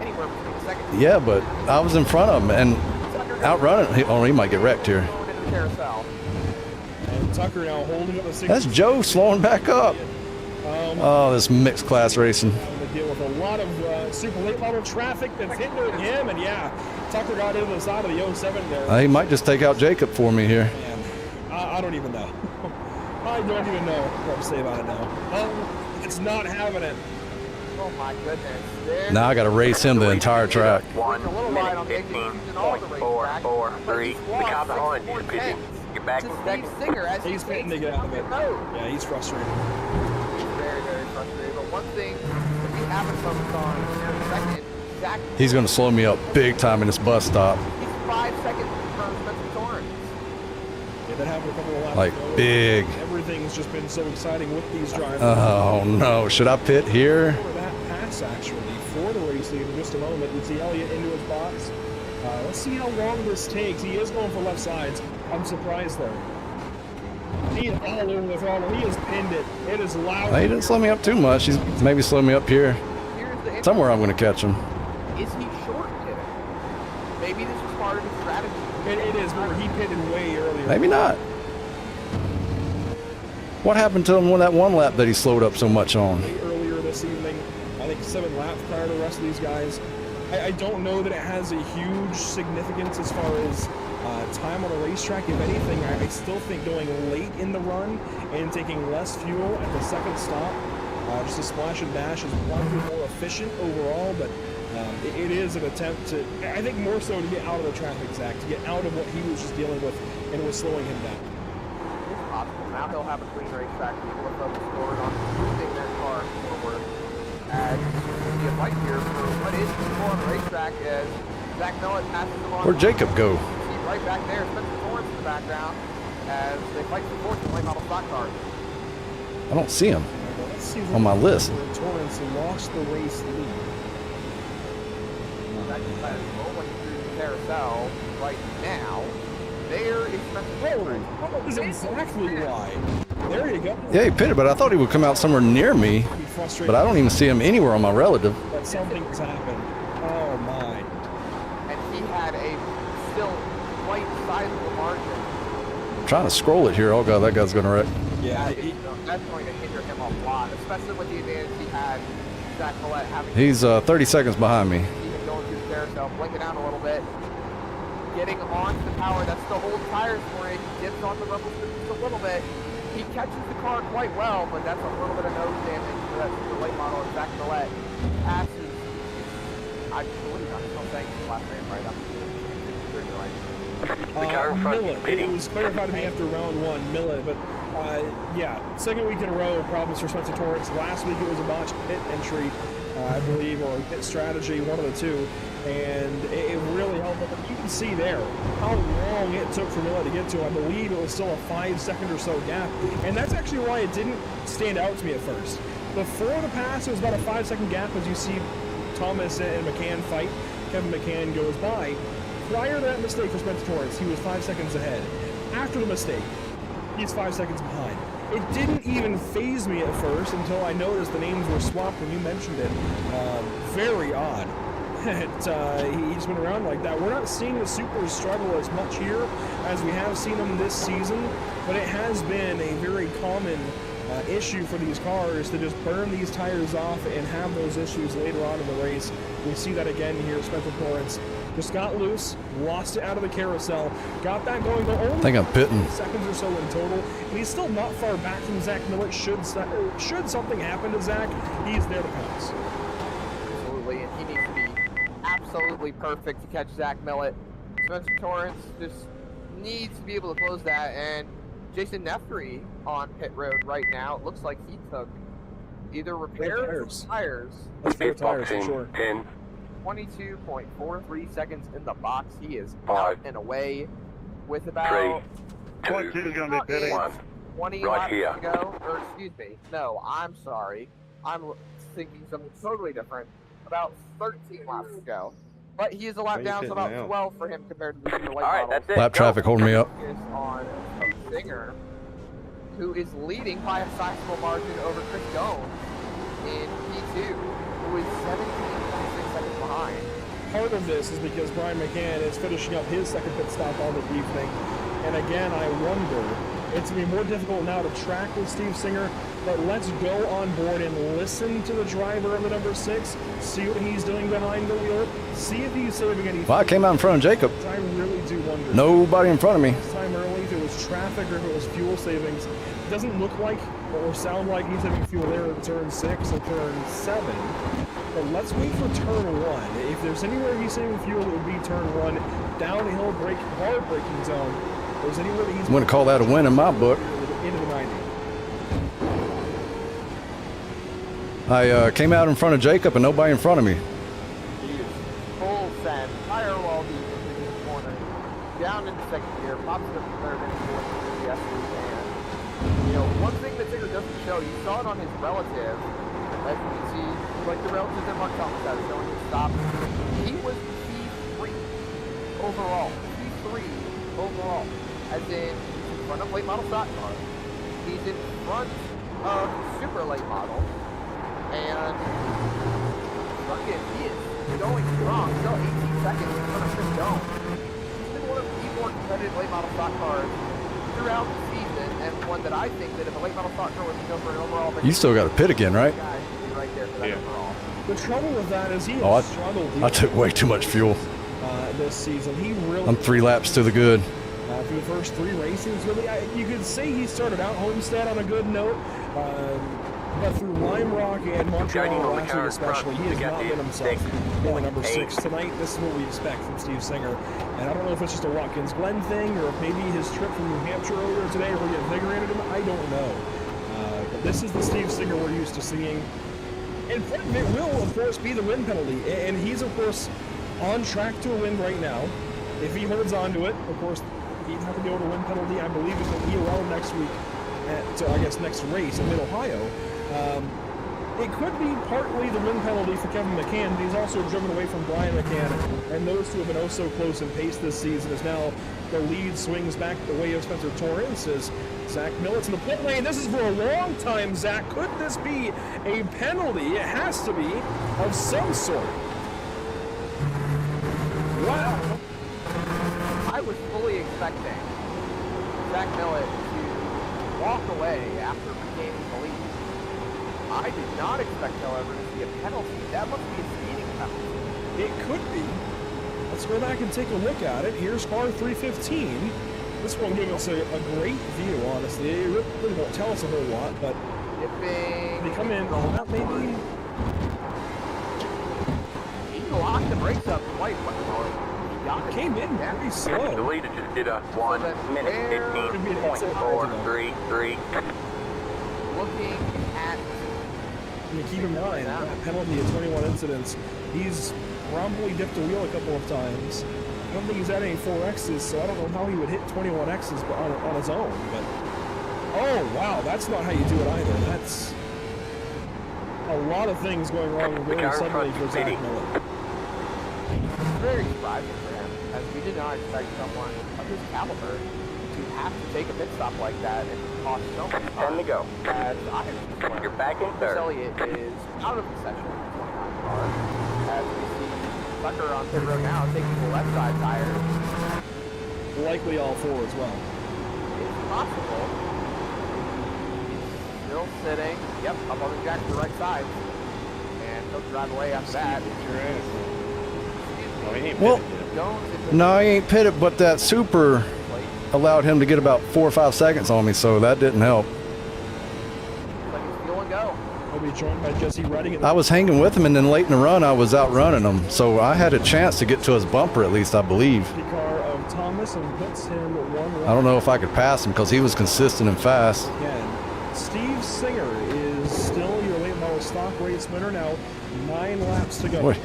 anywhere between a second. Yeah, but I was in front of him, and Tucker outrun it. He might get wrecked here. And Tucker now holding up the 60. That's Joe slowing back up. Oh, this mixed class racing. To deal with a lot of super late model traffic that's hitting him, and yeah, Tucker got into the side of the 07 there. He might just take out Jacob for me here. Man, I don't even know. I don't even know what to say about it now. Oh, it's not having it. Oh my goodness. Now I got to race him the entire track. 1 minute 15.443. The cop behind you is pitting. Get back. He's pitting to get out of it. Yeah, he's frustrated. He's very, very frustrated. But one thing that we haven't focused on in a second, Zach. He's going to slow me up big time in this bus stop. He's 5 seconds from Spencer Torrance. Yeah, that happened a couple of laps like ago. big. Everything's just been so exciting with these drivers. Oh no, should I pit here? For that pass actually for the race lead in just a moment. We see Elliott into his box. Let's see how long this takes. He is going for left sides. I'm surprised there. He is all over the throttle. He has pinned it. It is loud. He didn't slow me up too much. He's maybe slow me up here. Somewhere I'm going to catch him. Is he short pitting? Maybe this was part of his strategy. It is, but he pitted way earlier. Maybe not. What happened to him on that one lap that he slowed up so much on? Earlier this evening, I think 7 laps prior to the rest of these guys. I don't know that it has a huge significance as far as time on the racetrack. If anything, I still think going late in the run and taking less fuel at the second stop, just a splash and dash, is probably more efficient overall, but it is an attempt to, I think more so to get out of the traffic, Zach, to get out of what he was just dealing with and was slowing him down. It's possible. Now he'll have a clean racetrack to be able to focus forward on moving that car forward. As you see a fight here for what is more on the racetrack as Zach Millett passes him on. Where'd Jacob go? See right back there, Spencer Torrance in the background as they fight for fourth in late model stock cars. I don't see him Let's see on my list. Torrance lost the race lead. Zach is rolling through the carousel right now. There is Spencer Torrance. That is exactly why. There you go. Yeah, he pitted, but I thought he would come out somewhere near me. But I don't even see him anywhere on my relative. That something's happened. Oh my. And he had a still quite sizable margin. I'm trying to scroll it here. Oh god, that guy's gonna wreck. Yeah, that's going to hinder him a lot, especially with the advantage he had. Zach Millett having. He's 30 seconds behind me. Even going through the carousel, blinking out a little bit. Getting onto the power, that's the whole tires for it. He dips on the rumble strips just a little bit. He catches the car quite well, but that's a little bit of nose damage for that super late model. And Zach Millett passes. I believe I'm still saying his last name right. Millet. It was clarified to me after round 1, Millet, but yeah, second week in a row problems for Spencer Torrance. Last week it was a botched pit entry, I believe, or pit strategy, one of the two, and it really helped. But you can see there how long it took for Millet to get to. I believe it was still a 5-second or so gap, and that's actually why it didn't stand out to me at first. Before the pass, it was about a 5-second gap as you see Thomas and McCann fight. Kevin McCann goes by. Prior to that mistake for Spencer Torrance, he was 5 seconds ahead. After the mistake, he's 5 seconds behind. It didn't even faze me at first until I noticed the names were swapped when you mentioned it. Very odd. He's been around like that. We're not seeing the Supers struggle as much here as we have seen them this season, but it has been a very common issue for these cars to just burn these tires off and have those issues later on in the race. We see that again here. Spencer Torrance just got loose, lost it out of the carousel, got that going to only I think I'm pitting. seconds or so in total, and he's still not far back from Zach Millett. Should something happen to Zach, he's there to pass. Absolutely, and he needs to be absolutely perfect to catch Zach Millett. Spencer Torrance just needs to be able to close that, and Jason Nefry on pit road right now. It looks like he took either repairs or tires. That's fair tires for sure. 10. 22.43 seconds in the box. He is out and away with about 3, 2, 1. 20 Right laps here. to go. Or excuse me. No, I'm sorry. I'm thinking something totally different. About 13 laps to go. But he is a lap down, so about 12 for him compared to the super late All right, models. that's it. Lap traffic holding me up. Is on Singer, who is leading by a sizable margin over Chris Jones in P2, who is 17.6 seconds behind. part of this is because Brian McCann is finishing up his second pit stop on the evening. And again, I wonder, it's going to be more difficult now to track with Steve Singer, but let's go on board and listen to the driver of the number 6, see what he's doing behind the wheel, see if he's saving any. Well, I came out in front of Jacob. I really do wonder. Nobody in front of me. This time early, if it was traffic or if it was fuel savings, it doesn't look like or sound like he's saving fuel there in turn 6 or turn 7. But let's wait for turn 1. If there's anywhere he's saving fuel, it would be turn 1, downhill break, hard braking zone. If there's anywhere that he's I'm going to call that a win in my book. into the 90. I came out in front of Jacob and nobody in front of me. Full send, tire wall deep into the corner, down into second gear, pops it up to third into fourth gear, yes, and you know, one thing that Tigger doesn't show, you saw it on his relative, as you can see, like the relative that Mark Thomas has showing his stop, he was P3 overall, as in, he's in front of late model stock car, he's in front of super late model, and fucking he is going strong, still 18 seconds in front of Chris Jones. He's been one of the more competitive late model stock cars throughout the season, and one that I think that if a late model stock car was to go for an overall, You still got to pit again, right? guy would be right there for that overall. The trouble with that is he has struggled. I took way too much fuel. This season. He really. I'm 3 laps to the good. For the first 3 races, really, you could say he started out Homestead on a good note, but through Lime Rock and Montreal last week especially, he has not been himself in the number 6. Tonight, this is what we expect from Steve Singer, and I don't know if it's just a Watkins Glen thing, or if maybe his trip from New Hampshire earlier today really invigorated him, I don't know. But this is the Steve Singer we're used to seeing, and part of it will, of course, be the win penalty, and he's, of course, on track to a win right now. If he holds on to it, of course, he'd have to go to win penalty, I believe, is the EOL next week, I guess next race in Mid-Ohio. It could be partly the win penalty for Kevin McCann, but he's also driven away from Brian McCann, and those two have been oh so close in pace this season, as now the lead swings back the way of Spencer Torrance as Zach Millet's in the pit lane. This is for a long time, Zach. Could this be a penalty? It has to be, of some sort. Wow. I was fully expecting Zach Millet to walk away after regaining the lead. I did not expect, however, to see a penalty. That must be a speeding penalty. It could be. Let's go back and take a look at it. Here's car 315. This one gave us a great view, honestly. It really won't tell us a whole lot, but they come in, maybe. He locked the brakes up quite well. He came in pretty slow. The leader just did a 1 minute 15.433. Looking at. Keep in mind, that penalty of 21 incidents, he's probably dipped a wheel a couple of times. I don't think he's had any 4Xs, so I don't know how he would hit 21 Xs on his own. But oh wow, that's not how you do it either. That's a lot of things going wrong very suddenly for Zach Millet. Very surprising for him, as we did not expect someone of his caliber to have to take a pit stop like that and cost so much time. 10 to go. As I have You're back in third. Elliott is out of the session with the 29 car. As we see Tucker on pit road now taking the left side tire. Likely all 4 as well. It's possible. He's still sitting. Yep, up on the jack to the right side. And he'll drive away after that. Well, no, he ain't pitted, but that super allowed him to get about 4 or 5 seconds on me, so that didn't help. He'll be joined by Jesse Redding. I was hanging with him, and then late in the run, I was outrunning him, so I had a chance to get to his bumper, at least I believe. The car of Thomas and puts him 1 lap. I don't know if I could pass him because he was consistent and fast. Again, Steve Singer is still your late model stock race winner now. 9 laps to go. Boy,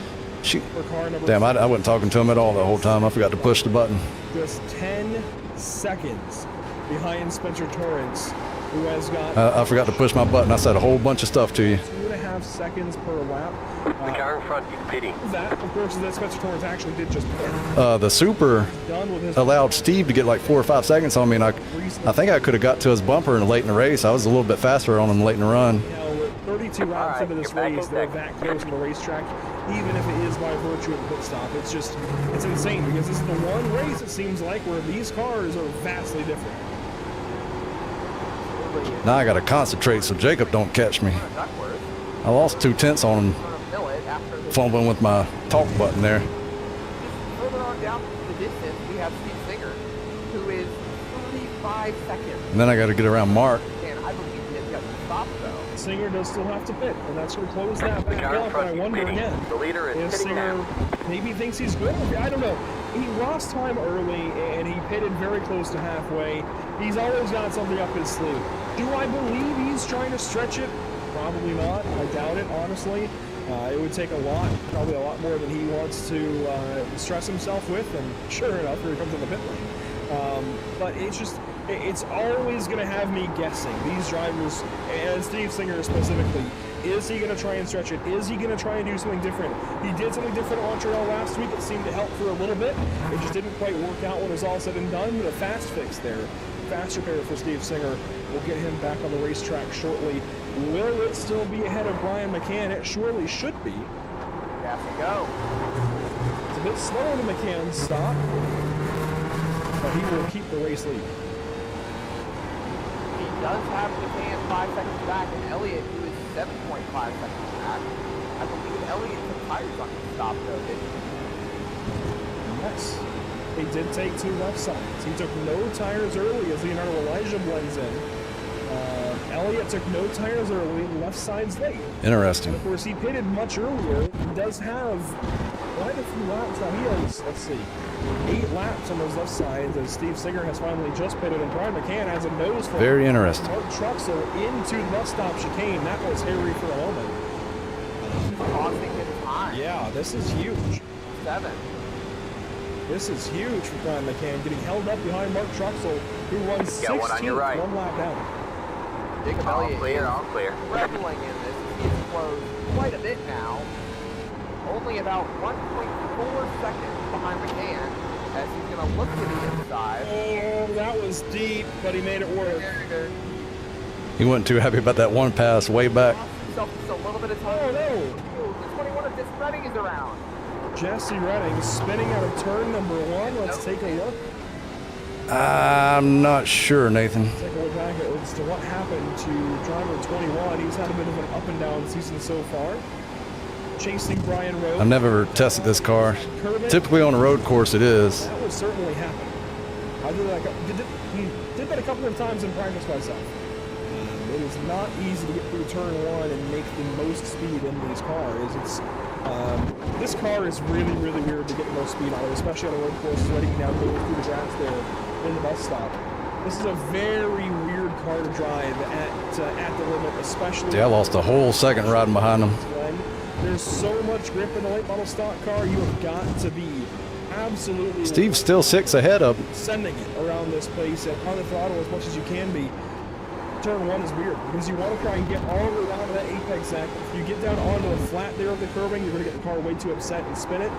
damn, I wasn't talking to him at all the whole time. I forgot to push the button. Just 10 seconds behind Spencer Torrance, who has got... I forgot to push my button. I said a whole bunch of stuff to you. 2.5 seconds per lap. The car in front is pitting. That, of course, is that Spencer Torrance actually did just pit. The super allowed Steve to get like 4 or 5 seconds on me, and I think I could have got to his bumper late in the race. I was a little bit faster on him late in the run. Now, 32 2 laps into this race, they're that close on the racetrack, even if it is by virtue of the pit stop. It's just, it's insane because this is the one race, it seems like, where these cars are vastly different. Now I got to concentrate so Jacob don't catch me. I lost 2/10 on him fumbling with my talk button there. Just further on down the distance, we have Steve Singer, who is 35 seconds. And then I got to get around Mark. And I believe he has got to stop, though. Singer does still have to pit, and that's going to close that back up, and I wonder again, The leader is if Singer maybe thinks he's good. I don't know. He lost time early, and he pitted very close to halfway. He's always got something up his sleeve. Do I believe he's trying to stretch it? Probably not. I doubt it, honestly. It would take a lot, probably a lot more than he wants to stress himself with, and sure enough, here he comes on the pit lane. But it's just, it's always going to have me guessing. These drivers, and Steve Singer specifically, is he going to try and stretch it? Is he going to try and do something different? He did something different on Montreal last week that seemed to help for a little bit. It just didn't quite work out when it was all said and done, but a fast fix there. Fast repair for Steve Singer. We'll get him back on the racetrack shortly. Will it still be ahead of Brian McCann? It surely should be. Have to go. It's a bit slower than McCann's stop, but he will keep the race lead. He does have McCann 5 seconds back, and Elliott, who is 7.5 seconds back. I believe Elliott took tires on his stop, though, didn't he? Yes. He did take 2 left sides. He took no tires early as Leonardo Elijah blends in. Elliott took no tires early, left sides late. Interesting. Of course, he pitted much earlier. He does have quite a few laps. Now he has, let's see, 8 laps on those left sides as Steve Singer has finally just pitted, and Brian McCann has a nose for Very interesting. Mark Truxell into the bus stop chicane. That was hairy for a moment. Costing him time. Yeah, this is huge. 7. This is huge for Brian McCann, getting held up behind Mark Truxell, who runs 16th, one on your right. 1 lap down. Jacob All Elliott clear, is all clear. reveling in this. He's closed quite a bit now. Only about 1.4 seconds behind McCann as he's going to look to the inside. Oh, that was deep, but he made it work. He wasn't too happy about that one pass way back. Lost himself just a little bit of time. Oh, no. The 21 of this Redding is around. Jesse Redding spinning out of turn number 1. Let's take a look. I'm not sure, Nathan. Take a look back as to what happened to driver 21. He's had a bit of an up and down season so far. Chasing Brian Rowe. I've never tested this car. Typically on a road course it is. That would certainly happen. I did that a couple of times in practice myself. It is not easy to get through turn 1 and make the most speed in these cars. This car is really, really weird to get the most speed out of, especially on a road course ready now going through the grass there in the bus stop. This is a very weird car to drive at the limit, especially. Yeah, I lost a whole second riding behind him. There's so much grip in the late model stock car. You have got to be absolutely. Steve's still 6 ahead of him. Sending it around this place and on the throttle as much as you can be. Turn 1 is weird because you want to try and get all the way down to that apex act. If you get down onto the flat there of the curbing, you're going to get the car way too upset and spin it.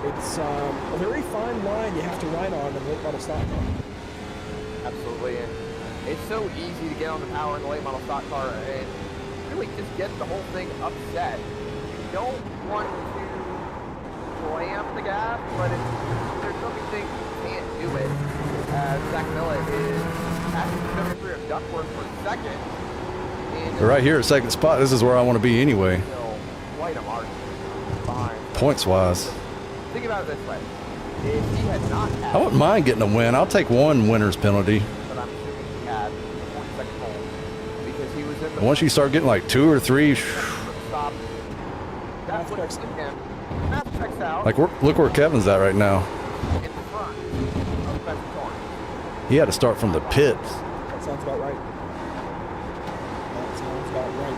It's a very fine line you have to ride on in the late model stock car. Absolutely, and it's so easy to get on the power in the late model stock car and really just get the whole thing upset. You don't want to slam the gas, but if there's something you can't do it. Zach Millett is passing the career of Duckworth for second. They're right here at second spot. This is where I want to be anyway. Quite a margin behind. Points wise. Think about it this way. If he had not had, I wouldn't mind getting a win. I'll take 1 winner's penalty. but I'm assuming he had 40-second hole because he was in the. Once you start getting like 2 or 3, stop. That's what again. That checks out. like look where Kevin's at right now. In the front of Spencer Torrance. He had to start from the pits. That sounds about right.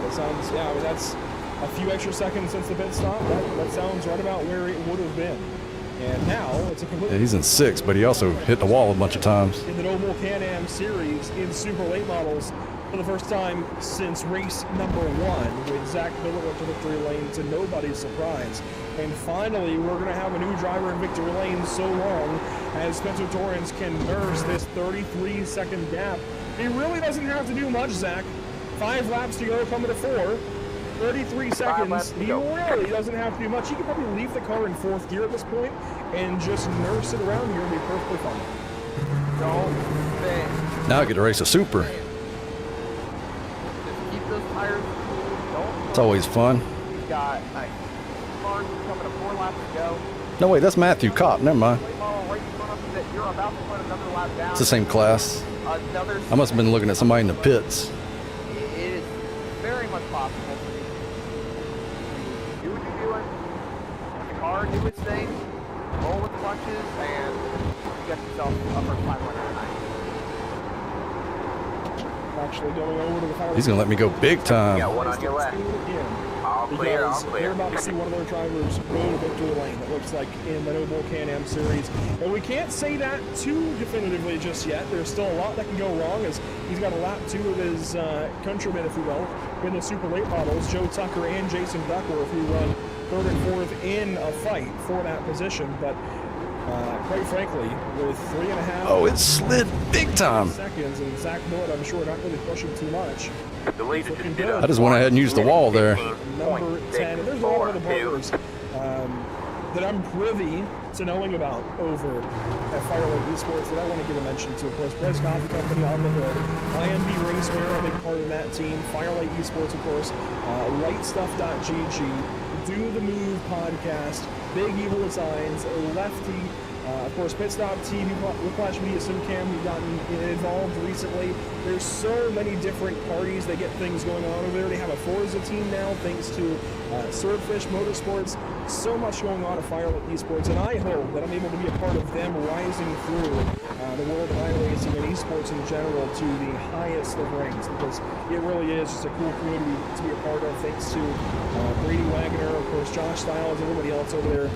That sounds, yeah, I mean, that's a few extra seconds since the pit stop. That sounds right about where it would have been. And now it's a completely. Yeah, he's in 6th, but he also hit the wall a bunch of times. In the Noble Can-Am Series in Super Late Models for the first time since race number 1, with Zach Miller went to victory lane to nobody's surprise. And finally, we're going to have a new driver in victory lane so long as Spencer Torrance can nurse this 33-second gap. He really doesn't have to do much, Zach. 5 laps to go, coming to 4. 33 seconds. He really doesn't have to do much. He could probably leave the car in 4th gear at this point and just nurse it around here and be perfectly fine. Don't spin. Now I get to race a super. Just keep those tires cool. Don't. It's always fun. We've got a car coming to 4 laps to go. No, wait, that's Matthew Kopp. Never mind. You're about to put another lap down. It's the same class. Another. I must have been looking at somebody in the pits. It is very much possible for you to do what you're doing. Let the car do its thing. Roll with the punches, and you get yourself a first time winner tonight. Actually going over to the fire. He's going to let me go big time. You got one on your left. All clear, all Because clear. we're about to see one of their drivers go to victory lane, it looks like, in the Noble Can-Am Series. And we can't say that too definitively just yet. There's still a lot that can go wrong, as he's got a lap 2 of his countrymen, if you will, in the super late models, Joe Tucker and Jason Duckworth, who run 3rd and 4th in a fight for that position. But quite frankly, with 3.5 Oh, it slid big time. seconds, and Zach Millett, I'm sure, not really pushing too much. The leader just did I just went ahead and used the wall there. Number 10. And there's a lot of other partners that I'm privy to knowing about over at Firelight Esports that I want to give a mention to. Of course, Press Coffee Company on the hood, IMB Raceware, a big part of that team, Firelight Esports, of course, lightstuff.gg, Do the Move podcast, Big Evil Designs, Lefty, of course, Pit Stop TV, Whiplash Media SimCam, we've gotten involved recently. There's so many different parties that get things going on over there. They have a Forza team now, thanks to Swordfish Motorsports. So much going on at Firelight Esports, and I hope that I'm able to be a part of them rising through the world of iRacing and esports in general to the highest of ranks, because it really is just a cool community to be a part of, thanks to Brady Wagner, of course, Josh Styles, and everybody else over there.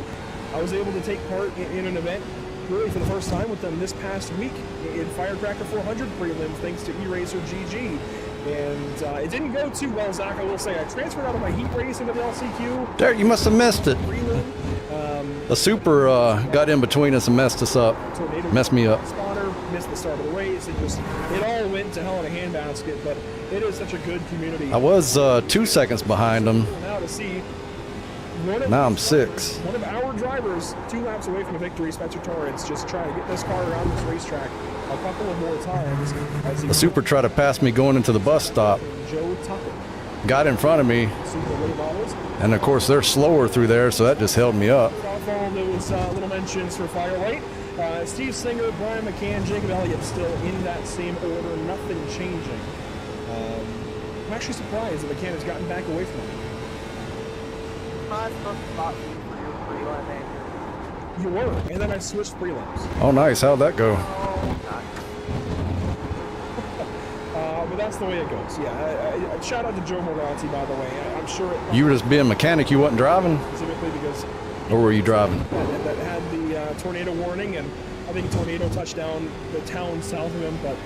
I was able to take part in an event really for the first time with them this past week in Firecracker 400 prelims, thanks to eRacer GG. And it didn't go too well, Zach, I will say. I transferred out of my heat race into the LCQ. Derek, you must have missed it. Prelim. The super got in between us and messed us up. Tornado Messed me up. Spotter, missed the start of the race. It all went to hell in a handbasket, but it is such a good community. I was 2 seconds behind him. Now to see Now I'm 6. one of our drivers 2 laps away from a victory, Spencer Torrance, just trying to get this car around this racetrack a couple of more times. As he The super tried to pass me going into the bus stop. Joe Tucker, Got in front of me, super late models. and of course they're slower through there, so that just held me up. Off all those little mentions for Firelight. Steve Singer, Brian McCann, Jacob Elliott still in that same order, nothing changing. I'm actually surprised that McCann has gotten back away from him. I'm supposed to spot you for your prelim, man. You were, and then I switched prelims. Oh, nice. How'd that go? Oh, nice. But that's the way it goes. Yeah, shout out to Joe Moranti, by the way. I'm sure it You were just being a mechanic, you wasn't driving? specifically because Or were you driving? that had the tornado warning, and I think tornado touched down the town south of him, but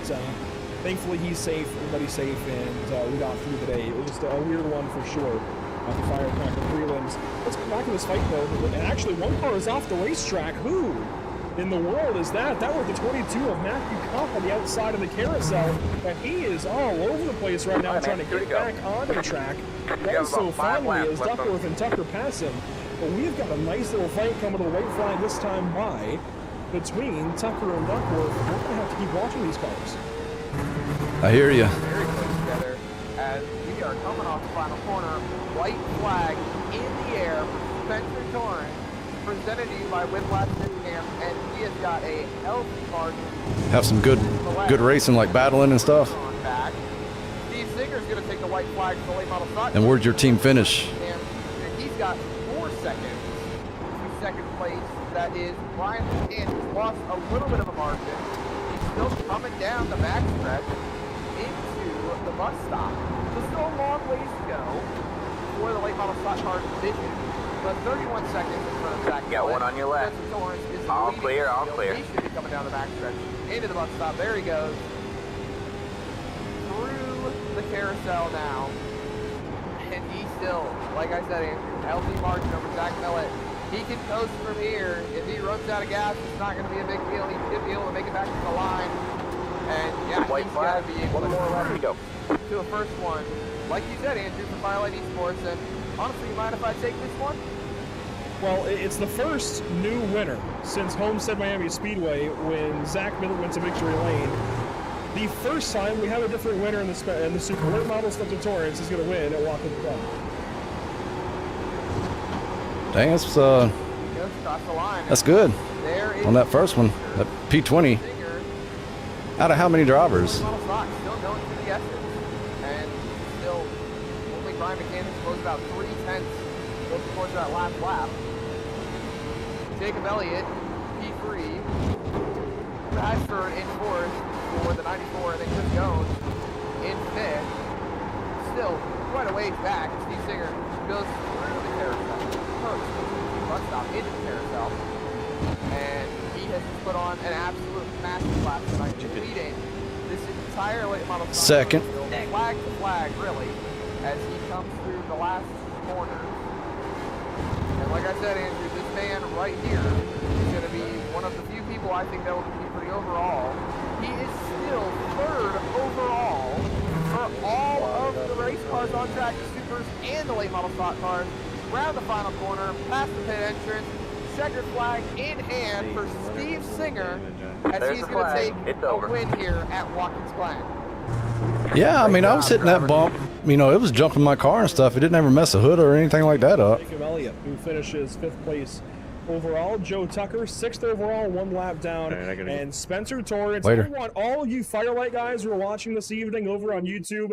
thankfully he's safe, everybody's safe, and we got through the day. It was just a weird one for sure. The Firecracker prelims. Let's go back to this fight though. And actually, one car is off the racetrack. Who in the world is that? That was the 22 of Matthew Kopp on the outside of the carousel, and he is all over the place right now, trying to get back onto the track. That is so finally as Duckworth and Tucker pass him. But we've got a nice little fight coming to the white flag this time by between Tucker and Duckworth. We're going to have to keep watching these cars. I hear you. Very close together as we are coming off the final corner. White flag in the air for Spencer Torrance, presented to you by Whiplash SimCam, and he has got a healthy margin. Have some good racing, like battling and stuff. On back. Steve Singer's going to take the white flag for the late model stock. And where'd your team finish? And he's got 4 seconds to second place. That is Brian McCann, who's lost a little bit of a margin. He's still coming down the backstretch into the bus stop. So still a long ways to go for the late model stock car division. But 31 seconds in front of Zach. Got one on your left. All clear, all clear. He should be coming down the backstretch into the bus stop. There he goes. Through the carousel now. And he still, like I said, Andrew, healthy margin over Zach Millett. He can coast from here. If he runs out of gas, it's not going to be a big deal. He should be able to make it back to the line. And yeah, White he's got flag. to be able One more left to go. to a first one like you said, Andrew, for Firelight Esports, and honestly, you mind if I take this one? Well, it's the first new winner since Homestead Miami Speedway when Zach Miller went to victory lane. The first time we have a different winner in the Super Late Model. Spencer Torrance is going to win at Watkins Glen. Dang, that's good on that first one, that P20. Out of how many drivers? Still going through the S's, and still only Brian Mechanics goes about 3/10 looking towards that last lap. Jacob Elliott, P3, Rashford in fourth for the 94, and then Chris Jones in fifth. Still quite a ways back. Steve Singer goes through the carousel, bus stop into the carousel, and he has put on an absolute massive class tonight, leading this entire late model second, flag to flag, really, as he comes through the last corner. And like I said, Andrew, this man right here is going to be one of the few people I think that will compete for the overall. He is still third overall for all of the race cars on track, the supers and the late model stock cars. Round the final corner, past the pit entrance, checkered flag in hand for Steve Singer as he's going to take a win here at Watkins Glen. Yeah, I mean, I was hitting that bump. You know, it was jumping my car and stuff. It didn't ever mess the hood or anything like that up. Jacob Elliott, who finishes 5th place overall. Joe Tucker, 6th overall, 1 lap down. And Spencer Torrance. I want all you Firelight guys who are watching this evening over on YouTube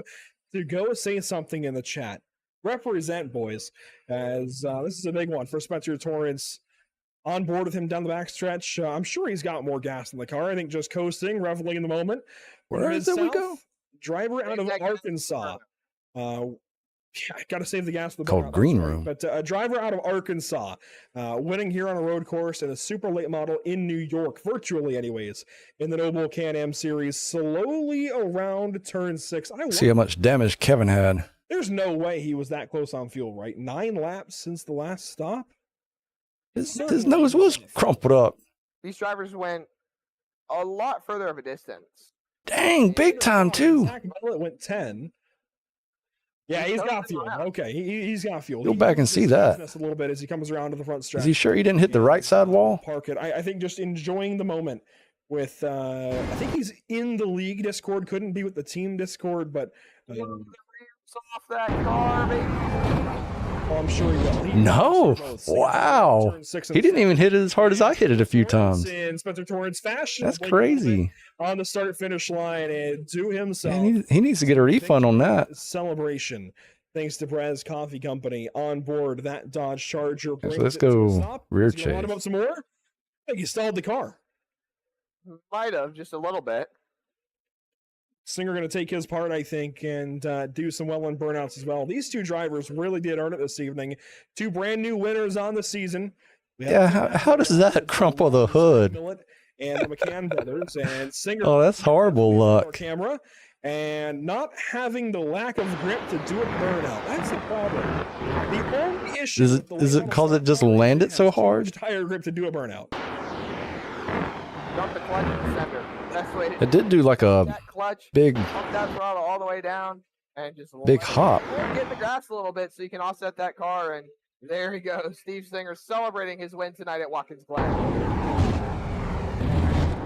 to go say something in the chat. Represent, boys, as this is a big one for Spencer Torrance. On board with him down the backstretch. I'm sure he's got more gas in the car. I think just coasting, reveling in the moment. Where is it we go? Driver out of Arkansas. I got to save the gas for the called Green Room. But a driver out of Arkansas, winning here on a road course in a super late model in New York, virtually anyways, in the Noble Can-Am Series, slowly around turn 6. See how much damage Kevin had. There's no way he was that close on fuel, right? 9 laps since the last stop? His nose was crumpled up. These drivers went a lot further of a distance. Dang, big time too. Zach Miller went 10. Yeah, he's got fuel. Okay, he's got fuel. Go back and see that. A little bit as he comes around to the front stretch. Is he sure he didn't hit the right side wall? Park it. I think just enjoying the moment with. I think he's in the league Discord. Couldn't be with the team Discord, but. Off that car, baby. Oh, I'm sure he will. No. Wow. He didn't even hit it as hard as I hit it a few times. In Spencer Torrance fashion. That's crazy. On the start-finish line and do himself. Man, he needs to get a refund on that. Celebration. Thanks to Braz Coffee Company on board that Dodge Charger. So let's go rear chase. Want about some more? I think he stalled the car. Might have, just a little bit. Singer going to take his part, I think, and do some well-run burnouts as well. These two drivers really did earn it this evening. 2 brand new winners on the season. Yeah, how does that crumple the hood? And the McCann brothers and Singer. Oh, that's horrible luck. Camera and not having the lack of grip to do a burnout. That's the problem. The only issue is it because it just landed so hard? Tire grip to do a burnout. Dump the clutch in the center. It did do like a big, that throttle all the way down and just big hop. Get the grass a little bit so you can offset that car, and there he goes. Steve Singer celebrating his win tonight at Watkins Glen.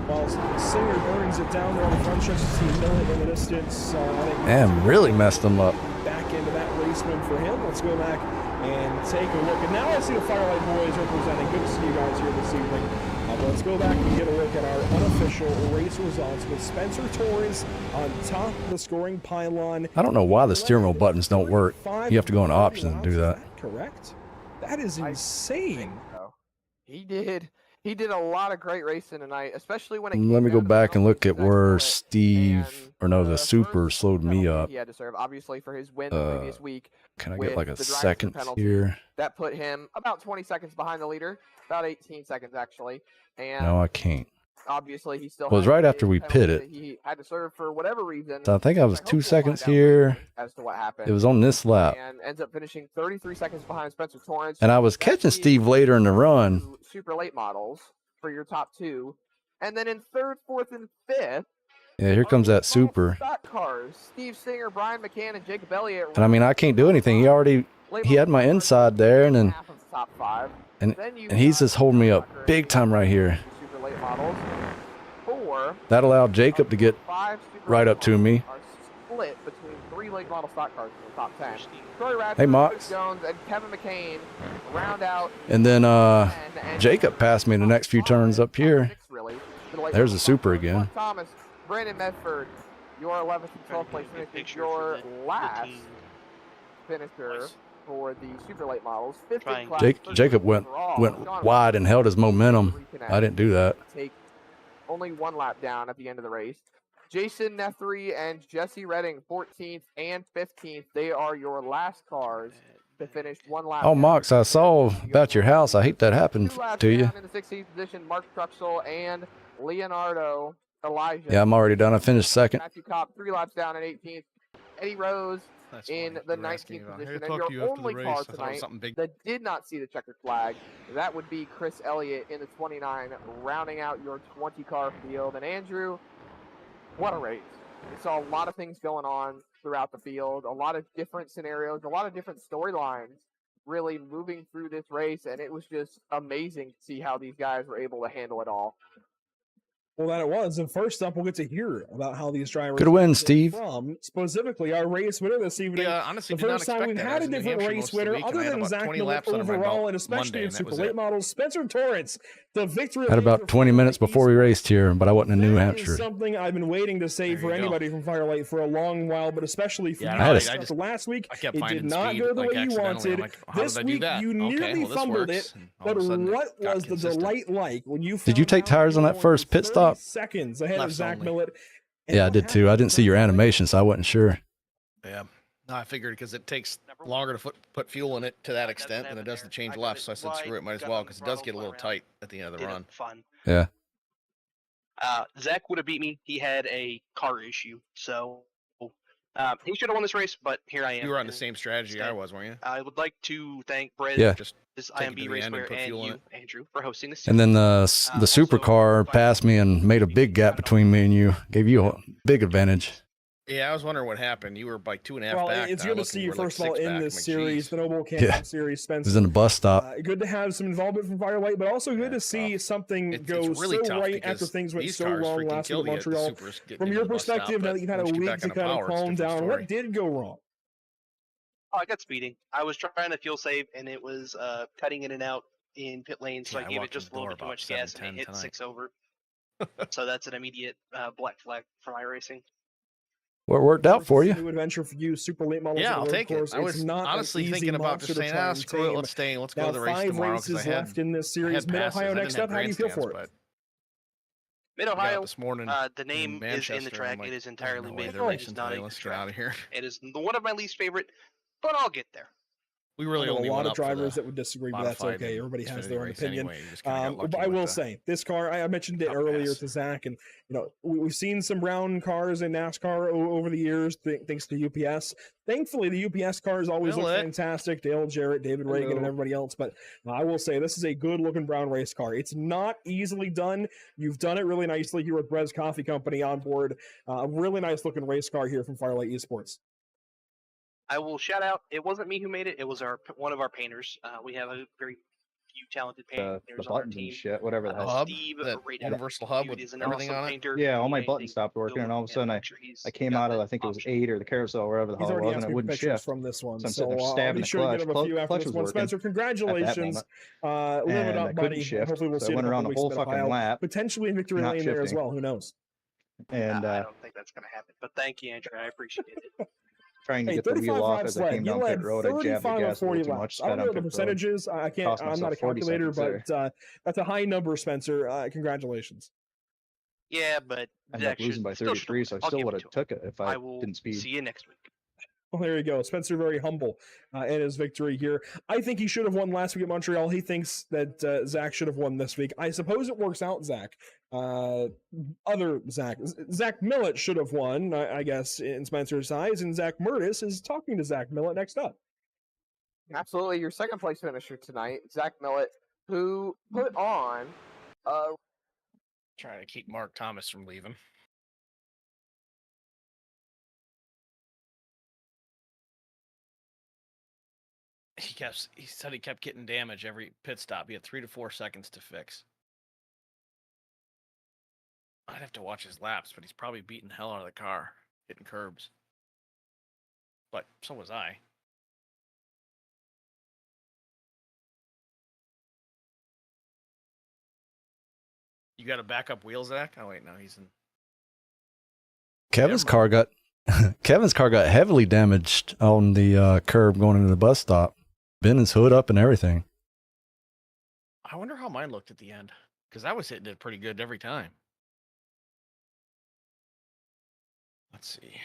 While Singer burns it down there on the front stretch, you see Millet in the distance. Man, really messed him up. Back into that race win for him. Let's go back and take a look. And now I see the Firelight boys representing. Good to see you guys here this evening. Let's go back and get a look at our unofficial race results with Spencer Torrance on top of the scoring pylon. I don't know why the steering wheel buttons don't work. You have to go into options and do that. Correct? That is insane. He did a lot of great racing tonight, especially when it Let me go back and look at where Steve, or no, the Super slowed me up. He had to serve, obviously, for his win the previous week. Can I get like a second here? That put him about 20 seconds behind the leader, about 18 seconds actually. And no, I can't. Obviously, he still. Well, it was right after we pitted. He had to serve for whatever reason. So I think I was 2 seconds here. As to what happened. It was on this lap. And ends up finishing 33 seconds behind Spencer Torrance. And I was catching Steve later in the run. Super late models for your top 2, and then in 3rd, 4th, and 5th. Yeah, here comes that super. Stock cars. Steve Singer, Brian McCann, and Jacob Elliott. And I mean, I can't do anything. He had my inside there, and then Half of the top 5. and Then you he's got just holding me up Tucker big time right here. Super late models. 4 That allowed Jacob to get 5 super right late up to me. models are split between 3 late model stock cars in the top 10. Troy Ratchford, Hey, Mox. Chris Jones, and Kevin McCain round out. And then 10 and Jacob passed me the next few turns up here. 6 really. The There's a super again. Mark Thomas, Brandon Medford, your 11th and 12th place finisher, your last finisher for the super late models. 5th in class, Jacob went wide and held his momentum. I didn't do that. Take only 1 lap down at the end of the race. Jason Nethery and Jesse Redding, 14th and 15th. They are your last cars to finish 1 lap. Oh, Mox, I saw about your house. I hate that happened 2 laps to you. down in the 16th position, Mark Truxell and Leonardo Elijah. Yeah, I'm already done. I finished second. Matthew Kopp, 3 laps down in 18th. Eddie Rose in the 19th position. And your only car tonight that did not see the checkered flag, that would be Chris Elliott in the 29, rounding out your 20-car field. And Andrew, what a race. We saw a lot of things going on throughout the field, a lot of different scenarios, a lot of different storylines really moving through this race, and it was just amazing to see how these guys were able to handle it all. Well, that it was. And first up, we'll get to hear about how these drivers Good win, Steve. From specifically our race winner this evening. Yeah, honestly, the first time we've had a different race winner other than Zach Miller overall, and especially in super late models. Spencer Torrance, the victory. Had about 20 minutes before we raced here, but I wasn't in New That Hampshire. is something I've been waiting to say for anybody from Firelight for a long while, but especially for you. just- Last week, I kept it finding did not speed, go the like, way you accidentally. wanted. I'm like, how This did I do week, that? you Okay, nearly well, this fumbled works. it. And all of But a sudden, what it got was the consistent. delight like when you Did you found take out tires on you that were first pit 30 stop? Seconds ahead of Left Zach only. Millett. Yeah, I did too. I didn't see your animation, so I wasn't sure. Yeah. No, I figured because it takes longer to put fuel in it to that extent than it does to change left. So I said, screw it, might as well, because it does get a little tight at the end of the run. Fun. Yeah. Zach would have beat me. He had a car issue, so he should have won this race. But here I am. You were on the same strategy I was, weren't you? I would like to thank Brett, Yeah. Just this take it to IMB the race end and winner, put and fuel in you, it. Andrew, for hosting this. And then the supercar passed me and made a big gap between me and you. Gave you a big advantage. Yeah, I was wondering what happened. You were like 2.5 Well, back. it's and I good to looked see and you were, like, first of all 6 in back. this I'm like, series, geez. the Noble Campaign Yeah. Series, It Spencer. was in the bus stop. Good to have some involvement from Firelight, but also good to it's see tough. something It's go really so tough right because after things went these so cars wrong freaking last kill week at you Montreal. supers getting From into your the bus stop, perspective, now but that you've had a once you get week back to on a kind of power, it's a calm different down, story. what did go wrong? Oh, I got speeding. I was trying to fuel save, and it was cutting in and out in pit lane, so Yeah, I I gave it walked in just a the little door bit too about much gas, and 7:10 it hit tonight. 6 over. So that's an immediate black flag for my racing. Well, it worked out for you. New adventure for you, super late models. Yeah, of I'll the road take it. course. I was It's not honestly an easy thinking about monster just to saying, try and screw it, tame. let's stay. Let's go Now, to the race 5 tomorrow because races I had left in this I series. had Mid passes. Ohio I next didn't up. have How do you feel grandstands, for it? but Mid I got Ohio, up this morning. the name in is in Manchester, the and track. I'm like, It is "There's entirely no way made. they're It racing is not today. a Let's good get out of track. here." It is one of my least favorite, but I'll get there. We I really know only a lot went of up for drivers the that would disagree, but that's modified okay. and Everybody has Xfinity their own race opinion. anyway. You just kinda got lucky But I with will the say, this car, I mentioned it Cup earlier pass. to Zach, and we've seen some brown cars in NASCAR over the years, thanks to UPS. Thankfully, the UPS cars always look Hello. fantastic. Dale Jarrett, David Reagan, and everybody else. But I will say, this is a good-looking brown race car. It's not easily done. You've done it really nicely here with Brez Coffee Company on board. A really nice-looking race car here from Firelight Esports. I will shout out. It wasn't me who made it. It was one of our painters. We have a very few talented painters the on our buttons team. and shit, whatever the hell. hub, Steve, that right universal hub Dude with is an everything awesome on it. painter. Yeah, all my Anything buttons stopped working, and all of a and sudden I'm sure he's I came got out of, that I think it was option. 8 or the carousel, wherever the He's hell it already was, and asked it me for wouldn't pictures shift. from this one, So I'm so sitting there I'll stabbing be the sure to clutch. get him a few after Clutch this was one. working Spencer, at that congratulations. moment, Live it and I up, couldn't buddy. shift. Hopefully we'll So see I it in went a around couple the whole weeks in fucking Ohio. lap, Potentially in victory not lane there as shifting. well. Who knows? and I don't think that's going to happen. But thank you, Andrew. I appreciate it. trying to Hey, get the 35 wheel off laps as I led. came You down led pit road. I jabbed the 35 of gas a 40 little too much, laps. I sped don't know on the pit road. percentages. I can't. Cost I'm not a myself 40 calculator, seconds but that's a high number, Spencer. Congratulations. Yeah, but I ended up losing by 33, so I still would have took it if I will didn't speed. see you next week. Well, there you go. Spencer very humble in his victory here. I think he should have won last week at Montreal. He thinks that Zach should have won this week. I suppose it works out, Zach. Other Zach Millett should have won, I guess, in Spencer's eyes, and Zach Murtis is talking to Zach Millett next up. Absolutely, your second place finisher tonight, Zach Millett, who put on Trying to keep Mark Thomas from leaving. He said he kept getting damage every pit stop. He had 3 to 4 seconds to fix. I'd have to watch his laps, but he's probably beating the hell out of the car, hitting curbs. But so was I. You got a backup wheel, Zach? Oh wait, no, he's in. Kevin's car got heavily damaged on the curb going into the bus stop. Bent his hood up and everything. I wonder how mine looked at the end, because I was hitting it pretty good every time. Let's see.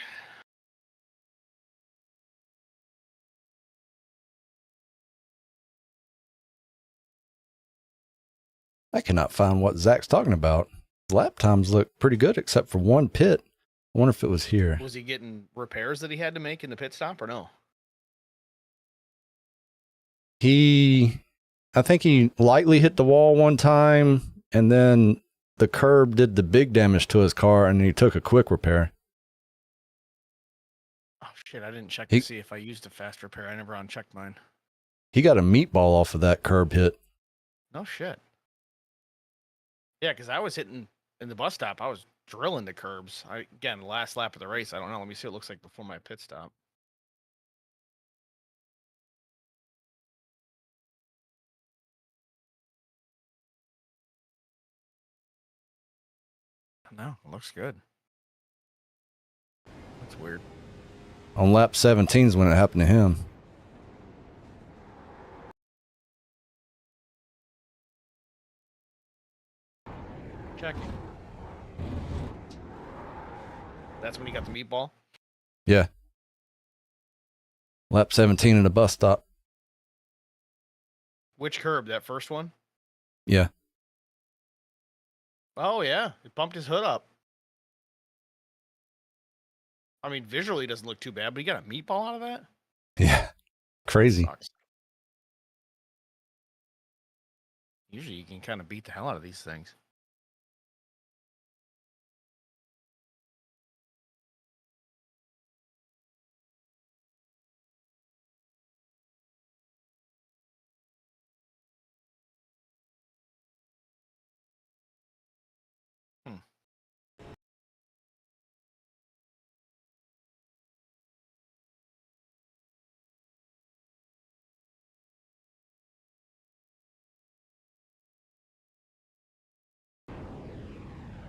I cannot find what Zach's talking about. His lap times look pretty good except for one pit. I wonder if it was here. Was he getting repairs that he had to make in the pit stop or no? I think he lightly hit the wall one time, and then the curb did the big damage to his car, and he took a quick repair. Oh shit, I didn't check to see if I used a fast repair. I never unchecked mine. He got a meatball off of that curb hit. No shit. Yeah, because I was hitting in the bus stop. I was drilling the curbs. Again, last lap of the race. I don't know. Let me see what it looks like before my pit stop. No, it looks good. That's weird. On lap 17 is when it happened to him. Checking. That's when you got the meatball? Yeah. Lap 17 at a bus stop. Which curb? That first one? Yeah. Oh, yeah. It bumped his hood up. I mean, visually it doesn't look too bad, but he got a meatball out of that? Yeah. Crazy. Sucks. Usually you can kind of beat the hell out of these things.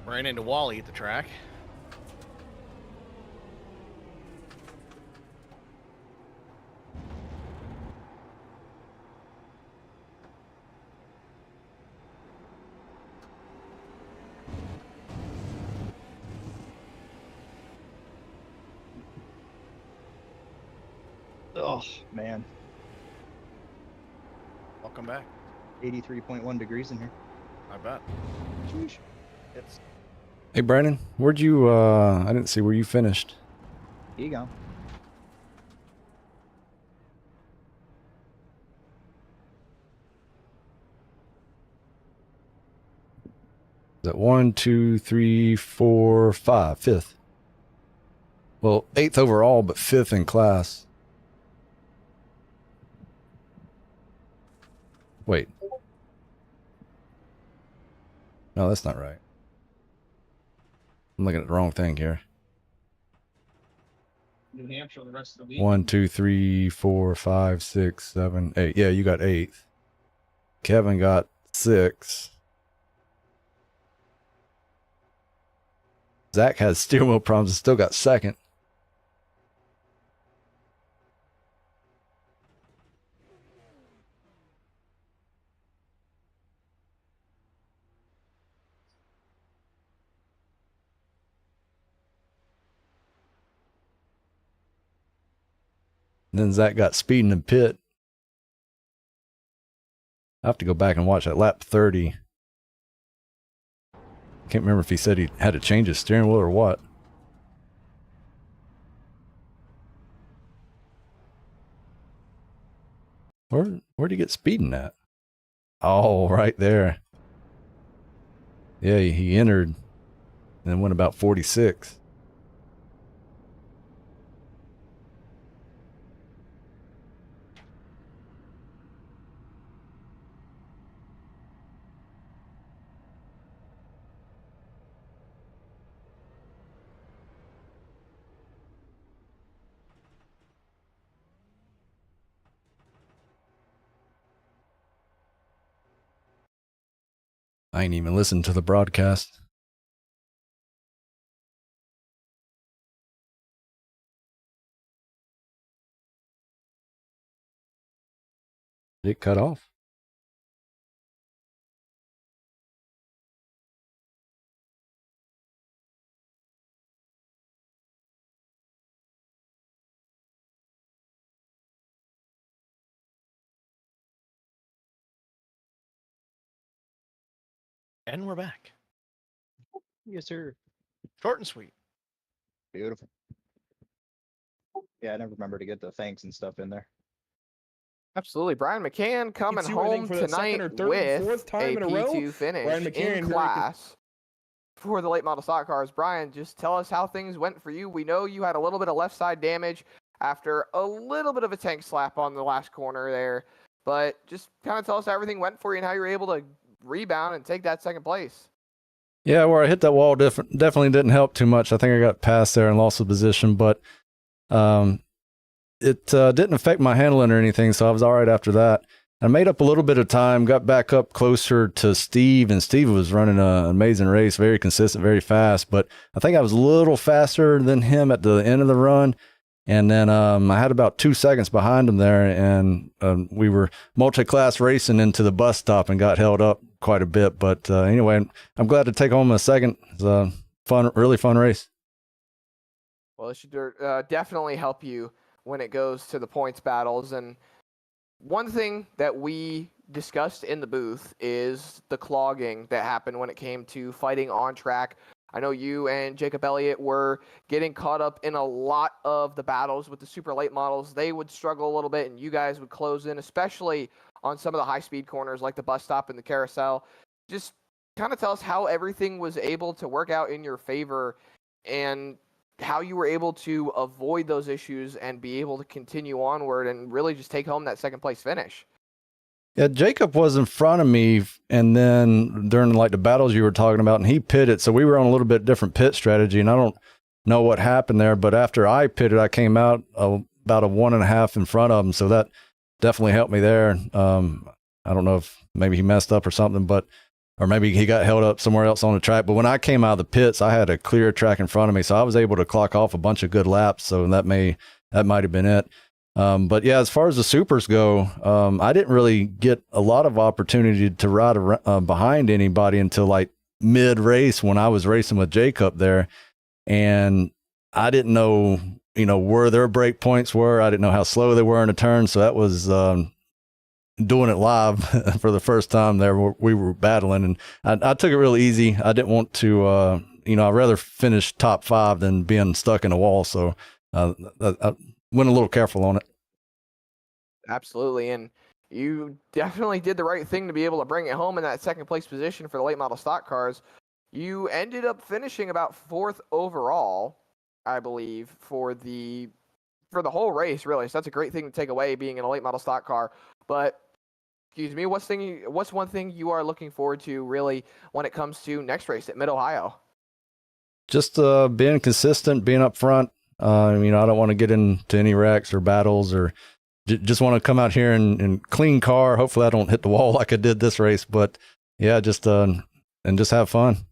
Ran into Wally at the track. Oh, man. Welcome back. 83.1 degrees in here. I bet. Sheesh. It's Hey, Brandon, where'd you, I didn't see where you finished. here you go. Is that 1, 2, 3, 4, 5, 5th? Well, 8th overall, but 5th in class. Wait. No, that's not right. I'm looking at the wrong thing here. New Hampshire the rest of the week. 1, 2, 3, 4, 5, 6, 7, 8. Yeah, you got 8th. Kevin got 6. Zach has steering wheel problems and still got 2nd. Then Zach got speed in the pit. I have to go back and watch that lap 30. Can't remember if he said he had to change his steering wheel or what. Where'd he get speeding at? Oh, right there. Yeah, he entered and then went about 46. I ain't even listened to the broadcast. Did it cut off? And we're back. Yes, sir. Short and sweet. Beautiful. Yeah, I never remember to get the thanks and stuff in there. Absolutely. Brian McCann coming Gets you, I think, home for the tonight second or third or with fourth time a in a row. P2 finish Brian McCann, very in class for the late model stock cars. Brian, just tell us how things went for you. We know you had a little bit of left side damage after a little bit of a tank slap on the last corner there, but just kind of tell us how everything went for you and how you were able to rebound and take that second place. Yeah, where I hit that wall definitely didn't help too much. I think I got past there and lost the position, but it didn't affect my handling or anything, so I was all right after that. I made up a little bit of time, got back up closer to Steve, and Steve was running an amazing race, very consistent, very fast, but I think I was a little faster than him at the end of the run, and then I had about 2 seconds behind him there, and we were multi-class racing into the bus stop and got held up quite a bit, but anyway, I'm glad to take home a second. It was a really fun race. Well, it should definitely help you when it goes to the points battles. And one thing that we discussed in the booth is the clogging that happened when it came to fighting on track. I know you and Jacob Elliott were getting caught up in a lot of the battles with the super late models. They would struggle a little bit, and you guys would close in, especially on some of the high-speed corners like the bus stop and the carousel. Just kind of tell us how everything was able to work out in your favor and how you were able to avoid those issues and be able to continue onward and really just take home that second place finish. Yeah, Jacob was in front of me, and then during like the battles you were talking about, and he pitted, so we were on a little bit different pit strategy, and I don't know what happened there, but after I pitted, I came out about a 1.5 in front of him, so that definitely helped me there. I don't know if maybe he messed up or something, or maybe he got held up somewhere else on the track. But when I came out of the pits, I had a clear track in front of me, so I was able to clock off a bunch of good laps. So that might have been it. But yeah, as far as the supers go, I didn't really get a lot of opportunity to ride behind anybody until like mid race when I was racing with Jacob there, and I didn't know, where their break points were. I didn't know how slow they were in a turn. So that was doing it live for the first time there. We were battling, and I took it real easy. I didn't want to, I'd rather finish top 5 than being stuck in a wall. So I went a little careful on it. Absolutely. And you definitely did the right thing to be able to bring it home in that second place position for the late model stock cars. You ended up finishing about 4th overall, I believe, for the whole race, really. So that's a great thing to take away, being in a late model stock car. But excuse me, what's one thing you are looking forward to really when it comes to next race at Mid-Ohio? Just being consistent, being up front. I don't want to get into any wrecks or battles, or just want to come out here and clean car. Hopefully I don't hit the wall like I did this race, but yeah, just have fun.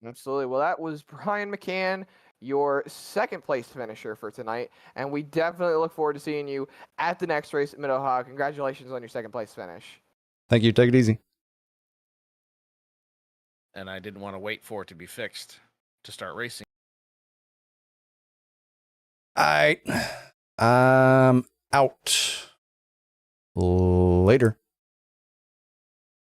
Absolutely. Well, that was Brian McCann, your second place finisher for tonight, and we definitely look forward to seeing you at the next race at Mid-Ohio. Congratulations on your second place finish. Thank you. Take it easy. And I didn't want to wait for it to be fixed to start racing. All right. I'm out. Later.